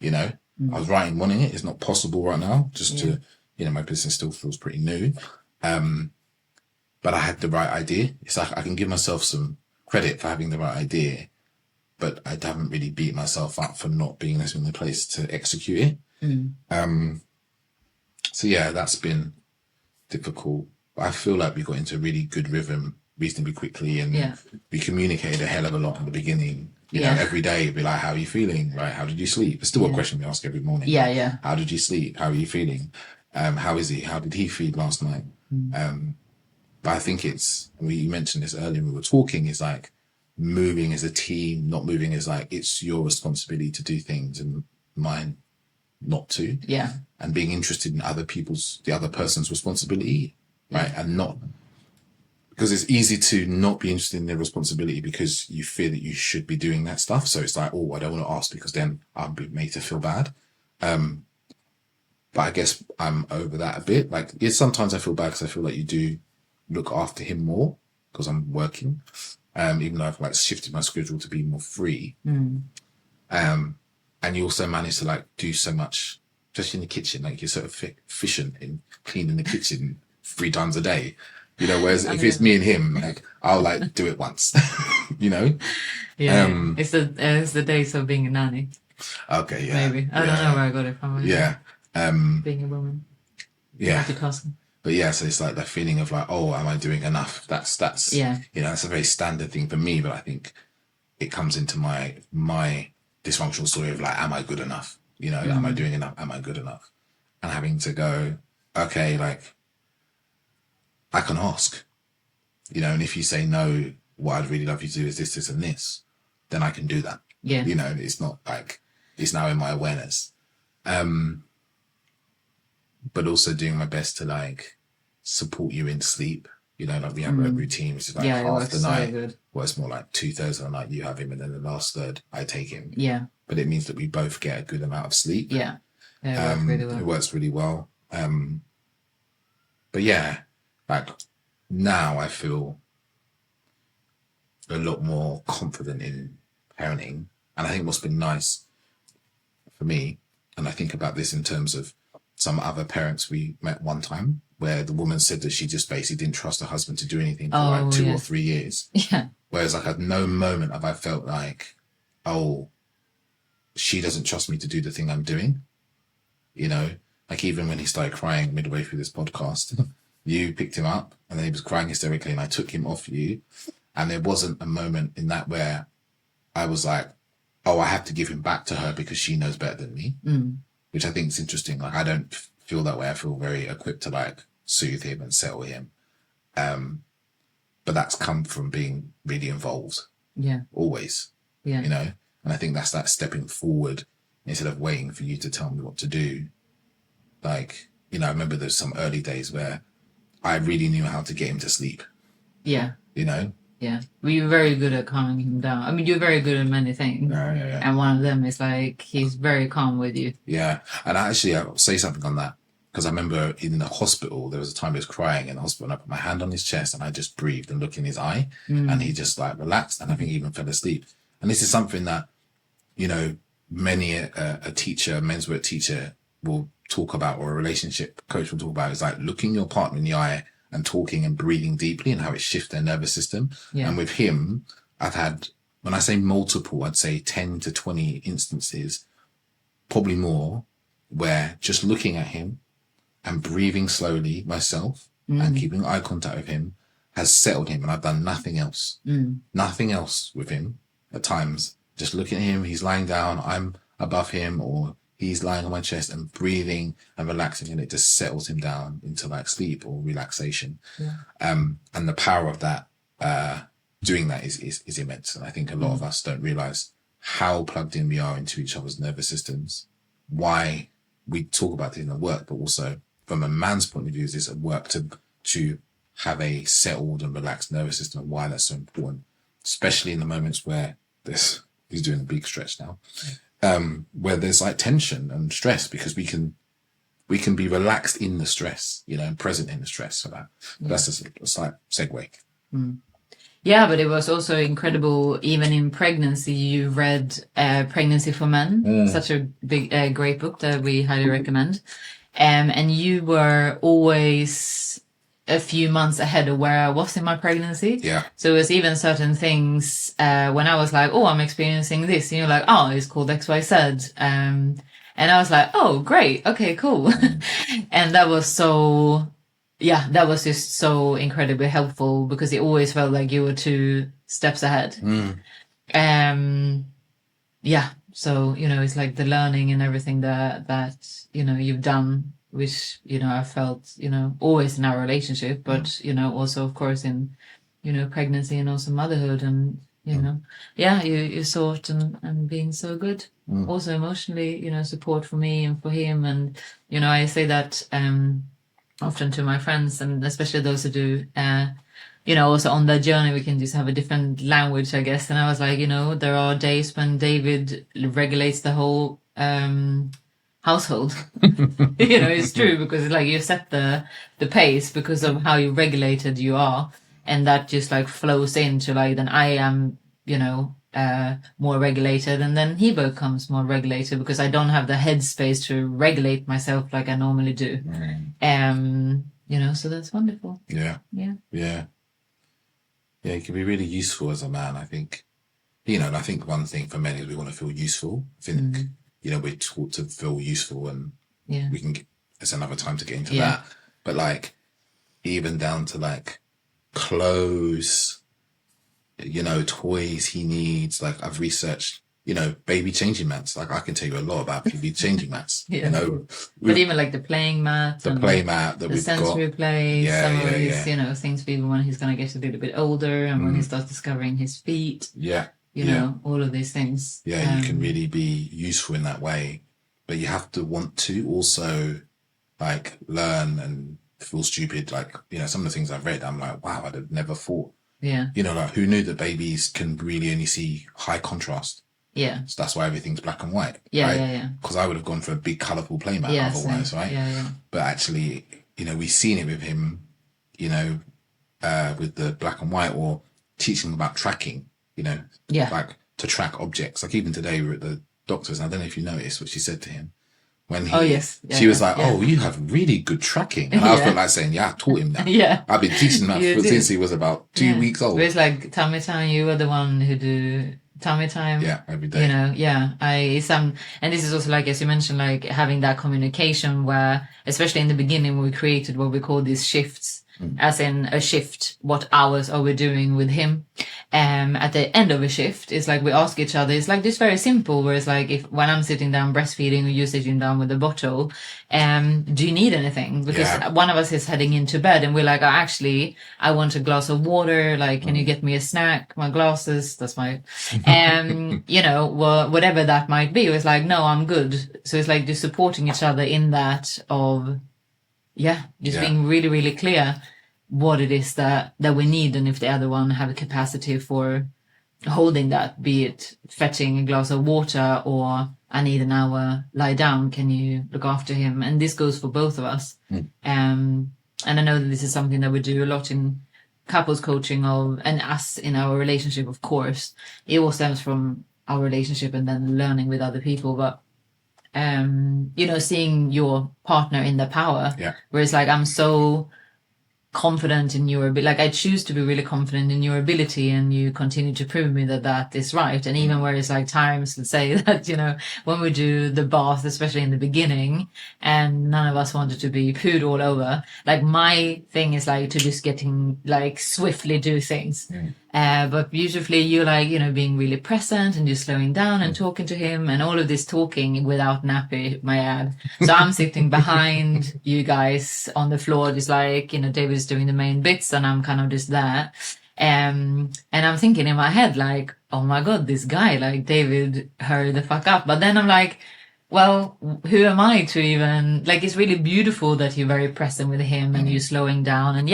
you know, I was right in wanting it. It's not possible right now, just to, you know, my business still feels pretty new. But I had the right idea. It's like I can give myself some credit for having the right idea, but I haven't really beat myself up for not being in the place to execute it. So yeah, that's been difficult. I feel like we got into a really good rhythm reasonably quickly, and we communicated a hell of a lot in the beginning. You know, every day it'd be like, how are you feeling? Right? How did you sleep? It's still a question we ask every morning. How did you sleep? How are you feeling? How is he? How did he feel last night? But I think you mentioned this earlier when we were talking, is like moving as a team, not moving as like, it's your responsibility to do things and mine not to. And being interested in the other person's responsibility, right? And not, because it's easy to not be interested in their responsibility because you fear that you should be doing that stuff. So it's like, oh, I don't want to ask because then I'll be made to feel bad. But I guess I'm over that a bit. Like, sometimes I feel bad because I feel like you do look after him more because I'm working, even though I've like shifted my schedule to be more free. And you also manage to like do so much just in the kitchen. Like, you're sort of efficient in cleaning the kitchen 3 times a day, you know, whereas if it's me and him, like I'll like do it once, you know? It's the days of being a nanny. Okay. Maybe. I don't know where I got it from. Being a woman. Multitasking. But yeah, so it's like that feeling of like, oh, am I doing enough? That's you know, that's a very standard thing for me, but I think it comes into my dysfunctional story of like, am I good enough? You know, am I doing enough? Am I good enough? And having to go, okay, like I can ask, you know, and if you say no, what I'd really love you to do is this, this and this, then I can do that. Yeah. You know, it's not like, it's now in my awareness. But also doing my best to like support you in sleep. You know, like we have a routine, which is like half the night. Good. Well, it's more like 2/3 of the night you have him, and then the last third I take him. Yeah. But it means that we both get a good amount of sleep. Yeah. Yeah, it works really well. It works really well. But yeah, like now I feel a lot more confident in parenting. And I think what's been nice for me, and I think about this in terms of some other parents we met one time, where the woman said that she just basically didn't trust her husband to do anything for like 2 or 3 years. Yeah. Whereas like at no moment have I felt like, oh, she doesn't trust me to do the thing I'm doing. You know, like even when he started crying midway through this podcast, you picked him up and then he was crying hysterically and I took him off you. And there wasn't a moment in that where I was like, oh, I have to give him back to her because she knows better than me, which I think is interesting. Like I don't feel that way. I feel very equipped to like soothe him and settle him. But that's come from being really involved. Yeah. Always. Yeah. You know, and I think that's that stepping forward instead of waiting for you to tell me what to do. Like, you know, I remember there's some early days where I really knew how to get him to sleep. Yeah. You know? Yeah. Well, you're very good at calming him down. I mean, you're very good at many things. Yeah. And one of them is like, he's very calm with you. Yeah. And actually, I'll say something on that. Because I remember in the hospital, there was a time he was crying in the hospital and I put my hand on his chest and I just breathed and looked in his eye and he just like relaxed and I think he even fell asleep. And this is something that, you know, many a teacher, a men's work teacher will talk about, or a relationship coach will talk about, is like looking your partner in the eye and talking and breathing deeply and how it shifts their nervous system. Yeah. And with him, I've had, when I say multiple, I'd say 10 to 20 instances, probably more, where just looking at him and breathing slowly myself and keeping eye contact with him has settled him. And I've done nothing else, nothing else with him at times. Just looking at him, he's lying down, I'm above him, or he's lying on my chest and breathing and relaxing, and it just settles him down into like sleep or relaxation. Yeah. And the power of that, doing that is immense. And I think a lot of us don't realize how plugged in we are into each other's nervous systems. Why we talk about this in the work, but also from a man's point of view, is this at work to have a settled and relaxed nervous system, and why that's so important, especially in the moments where he's doing a big stretch now, where there's like tension and stress, because we can be relaxed in the stress, you know, and present in the stress. So that's just a slight segue. Yeah, but it was also incredible. Even in pregnancy, you read Pregnancy for Men, such a big, great book that we highly recommend. And you were always a few months ahead of where I was in my pregnancy. Yeah. So it was even certain things, when I was like, oh, I'm experiencing this. And you're like, oh, it's called XYZ. And I was like, oh, great. Okay, cool. And that was that was just so incredibly helpful, because it always felt like you were 2 steps ahead. Yeah. So, you know, it's like the learning and everything that, you know, you've done, which, you know, I felt, you know, always in our relationship, but, you know, also, of course, in, you know, pregnancy and also motherhood, and, you know, you sort and being so good. Also emotionally, you know, support for me and for him. And, you know, I say that often to my friends, and especially those who do, you know, also on that journey, we can just have a different language, I guess. And I was like, you know, there are days when David regulates the whole household. You know, it's true, because it's like you set the pace because of how you regulated you are. And that just like flows into like, then I am, you know, more regulated, and then he becomes more regulated because I don't have the headspace to regulate myself like I normally do. You know, so that's wonderful. Yeah. Yeah, it can be really useful as a man, I think. You know, and I think one thing for men is we want to feel useful. I think, you know, we're taught to feel useful, and we can it's another time to get into that. But like, even down to like clothes, you know, toys he needs. Like I've researched baby changing mats. Like I can tell you a lot about baby changing mats. Yeah. But even like the playing mat, the play mat that the we've sensory got. play, some of Yeah. his, things for even when he's going to get a little bit older and when he starts discovering his feet. Yeah. All of these things. Yeah, you can really be useful in that way, but you have to want to also like learn and feel stupid. Like, some of the things I've read, I'm like, wow, I'd have never thought. Yeah. Like who knew that babies can really only see high contrast? Yeah. So that's why everything's black and white. Yeah, right? yeah. Because I would have gone for a big colourful playmat otherwise, right? Yeah. But actually, we've seen it with him, with the black and white, or teaching about tracking, like to track objects. Like even today we were at the doctor's, and I don't know if you noticed what she said to him. When she was like, "Oh, you have really good tracking," and I felt like saying, "Yeah, I taught him that. Yeah, I've been teaching him that since he was about 2 weeks old." But it's like tummy time. You were the one who do tummy time. Yeah, every day. And this is also like, as you mentioned, like having that communication where, especially in the beginning, we created what we call these shifts. As in a shift, what hours are we doing with him? At the end of a shift, it's like we ask each other, it's like this very simple, where it's like when I'm sitting down breastfeeding or you're sitting down with a bottle, do you need anything? Because one of us is heading into bed and we're like, actually, I want a glass of water. Like, can you get me a snack? My glasses, that's my, whatever that might be. It was like, no, I'm good. So it's like just supporting each other in that of, being really, really clear what it is that we need, and if the other one have a capacity for holding that, be it fetching a glass of water or I need an hour, lie down, can you look after him? And this goes for both of us. And I know that this is something that we do a lot in couples coaching and us in our relationship, of course. It all stems from our relationship and then learning with other people, but seeing your partner in their power, where it's like, I'm so confident in your ability, like I choose to be really confident in your ability, and you continue to prove me that is right. And even where it's like times, let's say that, when we do the bath, especially in the beginning, and none of us wanted to be pooed all over, like my thing is like to just getting like swiftly do things. But beautifully you like, being really present and just slowing down and talking to him, and all of this talking without nappy, my ad. So I'm sitting behind you guys on the floor, just like, David's doing the main bits and I'm kind of just there. And I'm thinking in my head, like, oh my God, this guy, like David, hurry the fuck up. But then I'm like, well, who am I to even, like, it's really beautiful that you're very present with him and you're slowing down, and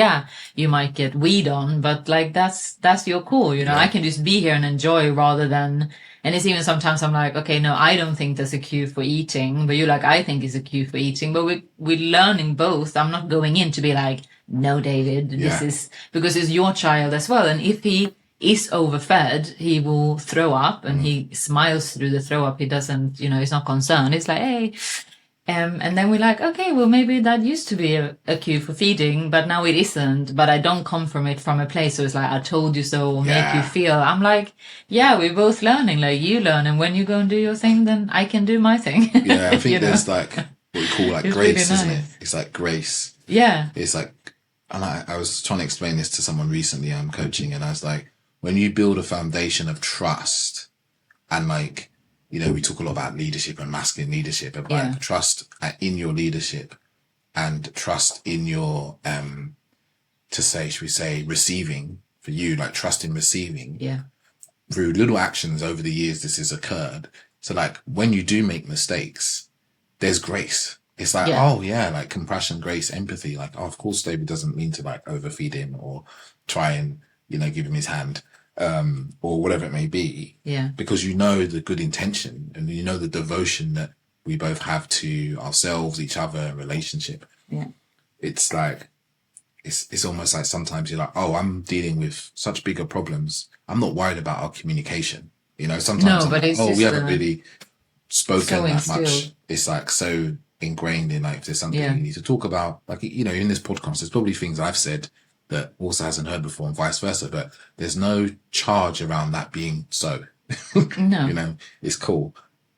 you might get weed on, but like, that's your call, I can just be here and enjoy rather than, and it's even sometimes I'm like, okay, no, I don't think there's a cue for eating, but you're like, I think it's a cue for eating, but we're learning both. I'm not going in to be like, no, David, this is, because it's your child as well. And if he is overfed, he will throw up, and he smiles through the throw up. He doesn't, he's not concerned. It's like, hey, and then we're like, okay, well, maybe that used to be a cue for feeding, but now it isn't. But I don't come from a place. So it's like, I told you so, or make you feel. I'm like, we're both learning. Like, you learn, and when you go and do your thing, then I can do my thing. Yeah, I think there's like what we call like It's grace, really isn't nice. it? It's like grace. Yeah. It's like, and I was trying to explain this to someone recently I'm coaching, and I was like, when you build a foundation of trust, and like, we talk a lot about leadership and masculine leadership, but like trust in your leadership and trust in your, should we say, receiving for you, like trust in receiving through little actions over the years this has occurred. So like when you do make mistakes, there's grace. It's like, like compassion, grace, empathy. Like, of course, David doesn't mean to like overfeed him or try and, give him his hand. Or whatever it may be, because the good intention and the devotion that we both have to ourselves, each other, relationship. It's like it's almost like sometimes you're like, oh, I'm dealing with such bigger problems, I'm not worried about our communication. Sometimes but it's we haven't really spoken so that much. instilled. It's like so ingrained in like if there's something you need to talk about, like in this podcast there's probably things I've said that also hasn't heard before and vice versa, but there's no charge around that being so. No. It's cool.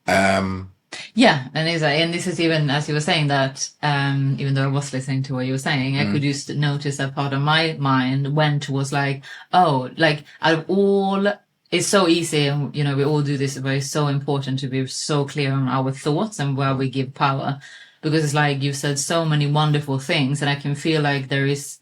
And this is even, as you were saying that, even though I was listening to what you were saying, I could just notice that part of my mind went towards like, oh, like out of all it's so easy, and you know, we all do this, but it's so important to be so clear on our thoughts and where we give power, because it's like you've said so many wonderful things, and I can feel like there is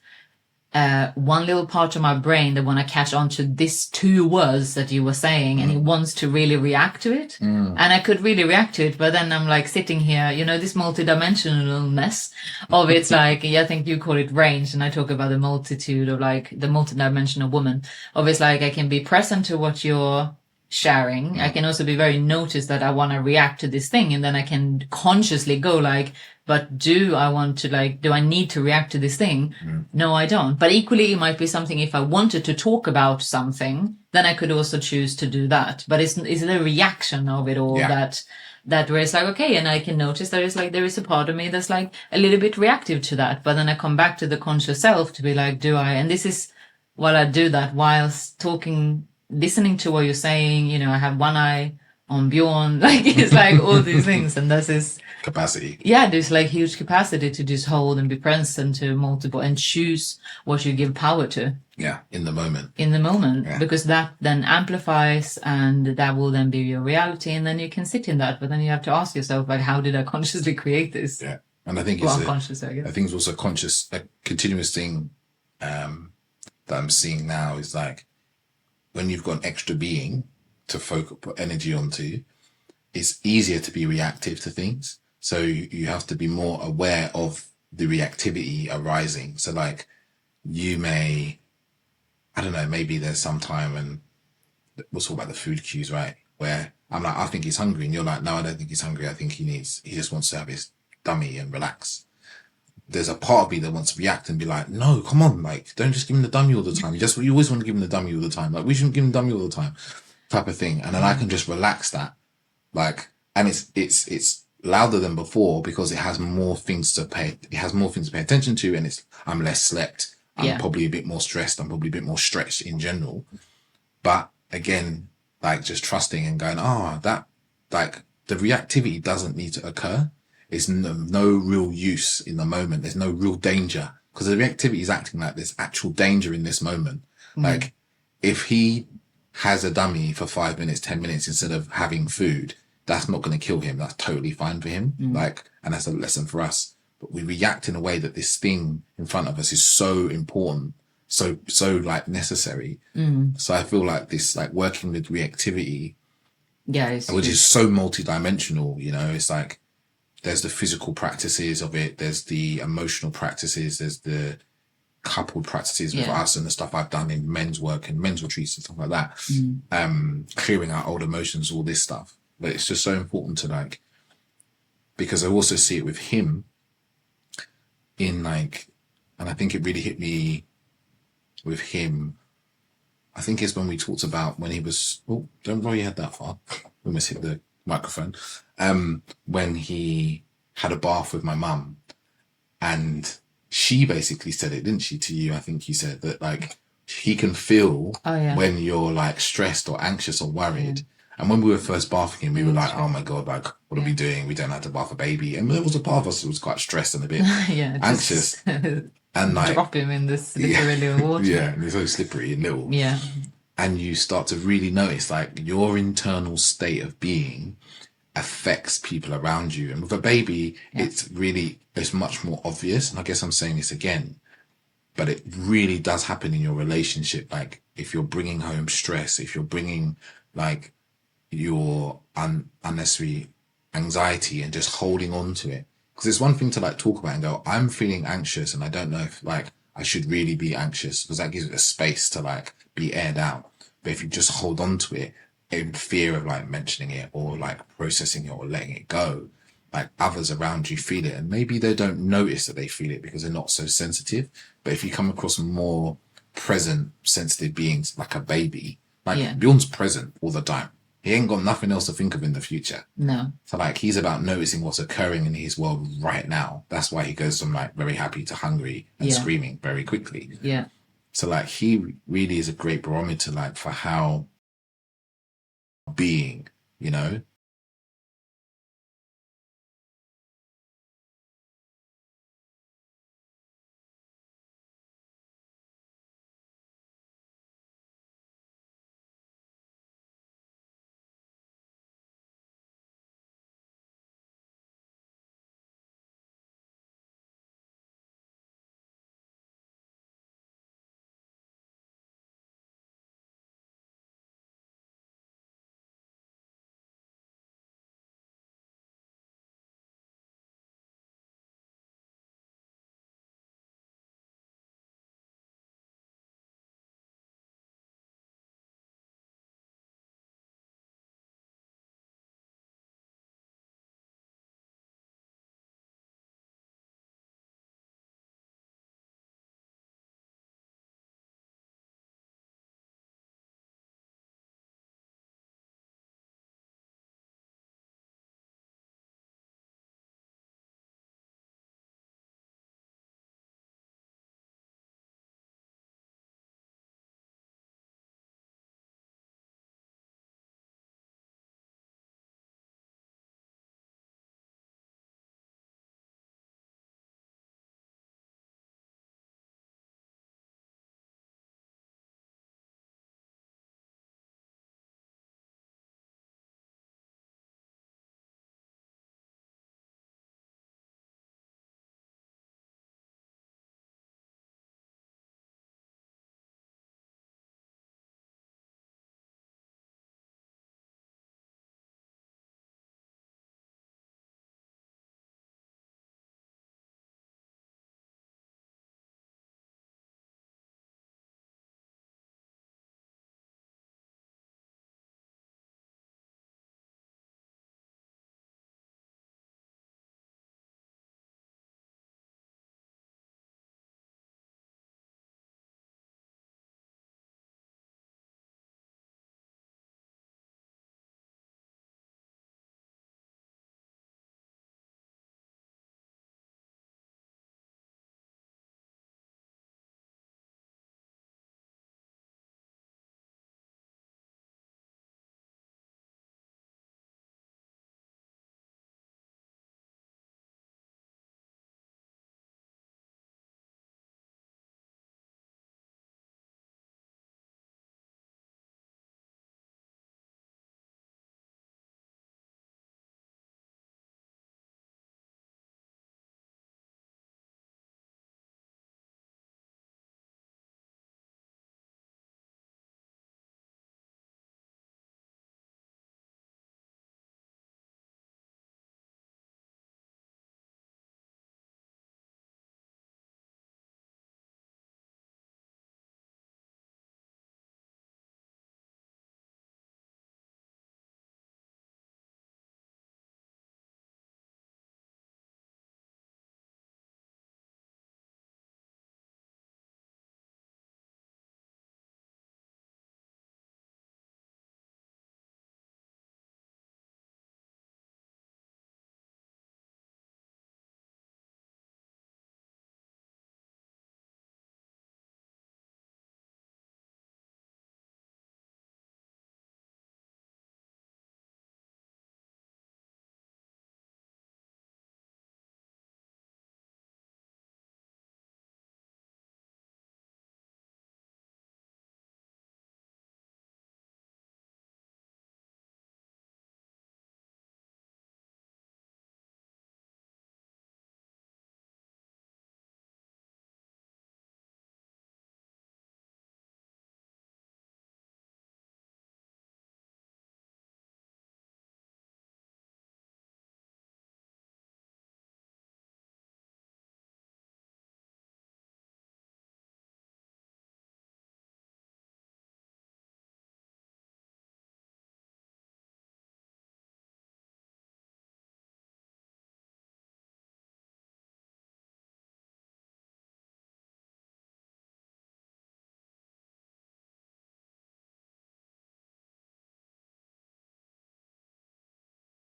one little part of my brain that want to catch on to these two words that you were saying, and it wants to really react to it. And I could really react to it, but then I'm like sitting here, you know, this multidimensionalness of it's like, I think you call it range, and I talk about the multitude of like the multidimensional woman of it's like I can be present to what you're sharing. I can also be very noticed that I want to react to this thing, and then I can consciously go like, but do I need to react to this thing? No, I don't. But equally, it might be something, if I wanted to talk about something, then I could also choose to do that. But it's the reaction of it all that where it's like, okay, and I can notice there is a part of me that's like a little bit reactive to that. But then I come back to the conscious self to be like, and this is while I do that, whilst talking, listening to what you're saying, you know, I have one eye on Bjorn, like it's like all these things, and this is capacity. Yeah, there's like huge capacity to just hold and be present to multiple and choose what you give power to. Yeah, in the moment. Because that then amplifies, and that will then be your reality, and then you can sit in that. But then you have to ask yourself, like, how did I consciously create this? Yeah, and I think unconscious, I guess. I think it's also conscious, a continuous thing that I'm seeing now is like when you've got an extra being to put energy onto, it's easier to be reactive to things. So you have to be more aware of the reactivity arising. So like you may, I don't know, maybe there's some time, and we'll talk about the food cues, right? Where I'm like, I think he's hungry. And you're like, no, I don't think he's hungry. I think he just wants to have his dummy and relax. There's a part of me that wants to react and be like, no, come on. Like, don't just give him the dummy all the time. You always want to give him the dummy all the time. Like, we shouldn't give him the dummy all the time type of thing. And then I can just relax that. Like, and it's louder than before because it has more things to pay attention to, and I'm less slept. I'm probably a bit more stressed. I'm probably a bit more stretched in general. But again, like just trusting and going, that like the reactivity doesn't need to occur. It's no real use in the moment. There's no real danger because the reactivity is acting like there's actual danger in this moment. Like if he has a dummy for 5 minutes, 10 minutes instead of having food, that's not going to kill him. That's totally fine for him. Like, and that's a lesson for us. But we react in a way that this thing in front of us is so important, so like necessary. So I feel like this, like working with reactivity, which is so multidimensional, you know, it's like, there's the physical practices of it. There's the emotional practices. There's the coupled practices with us and the stuff I've done in men's work and men's retreats and stuff like that. Clearing out old emotions, all this stuff. But it's just so important to like, because I also see it with him in like, and I think it really hit me with him. I think it's when we talked about when he was, don't roll your head that far. We almost hit the microphone. When he had a bath with my mum, and she basically said it, didn't she, to you? I think you said that like he can feel when you're like stressed or anxious or worried. And when we were first bathing him, we were like, oh my God, like, what are we doing? We don't have to bath a baby. And there was a part of us that was quite stressed and a bit anxious. And like, drop him in this slippery little water. Yeah, and it's so slippery and little. Yeah. And you start to really notice like your internal state of being affects people around you. And with a baby, it's much more obvious. And I guess I'm saying this again, but it really does happen in your relationship. Like if you're bringing home stress, if you're bringing like your unnecessary anxiety and just holding on to it. Because it's one thing to like talk about and go, I'm feeling anxious and I don't know if like I should really be anxious, because that gives it a space to like be aired out. But if you just hold on to it in fear of like mentioning it or like processing it or letting it go, like others around you feel it, and maybe they don't notice that they feel it because they're not so sensitive. But if you come across more present, sensitive beings like a baby, like Bjorn's present all the time. He ain't got nothing else to think of in the future. No. So like he's about noticing what's occurring in his world right now. That's why he goes from like very happy to hungry and screaming very quickly. Yeah. So like he really is a great barometer like for how being, you know,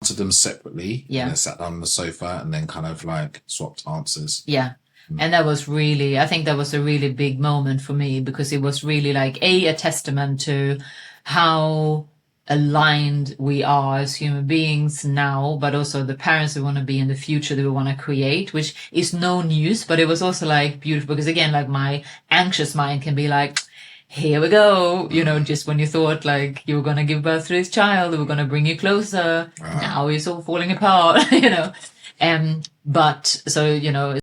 answered them separately. Yeah. And then sat down on the sofa and then kind of like swapped answers. Yeah. And that was really, I think that was a really big moment for me, because it was really like a testament to how aligned we are as human beings now, but also the parents we want to be in the future that we want to create, which is no news, but it was also like beautiful, because again, like my anxious mind can be like, here we go, you know, just when you thought like you were going to give birth to this child, we were going to bring you closer, now it's all falling apart, you know. But so, you know,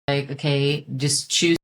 like, okay, just choose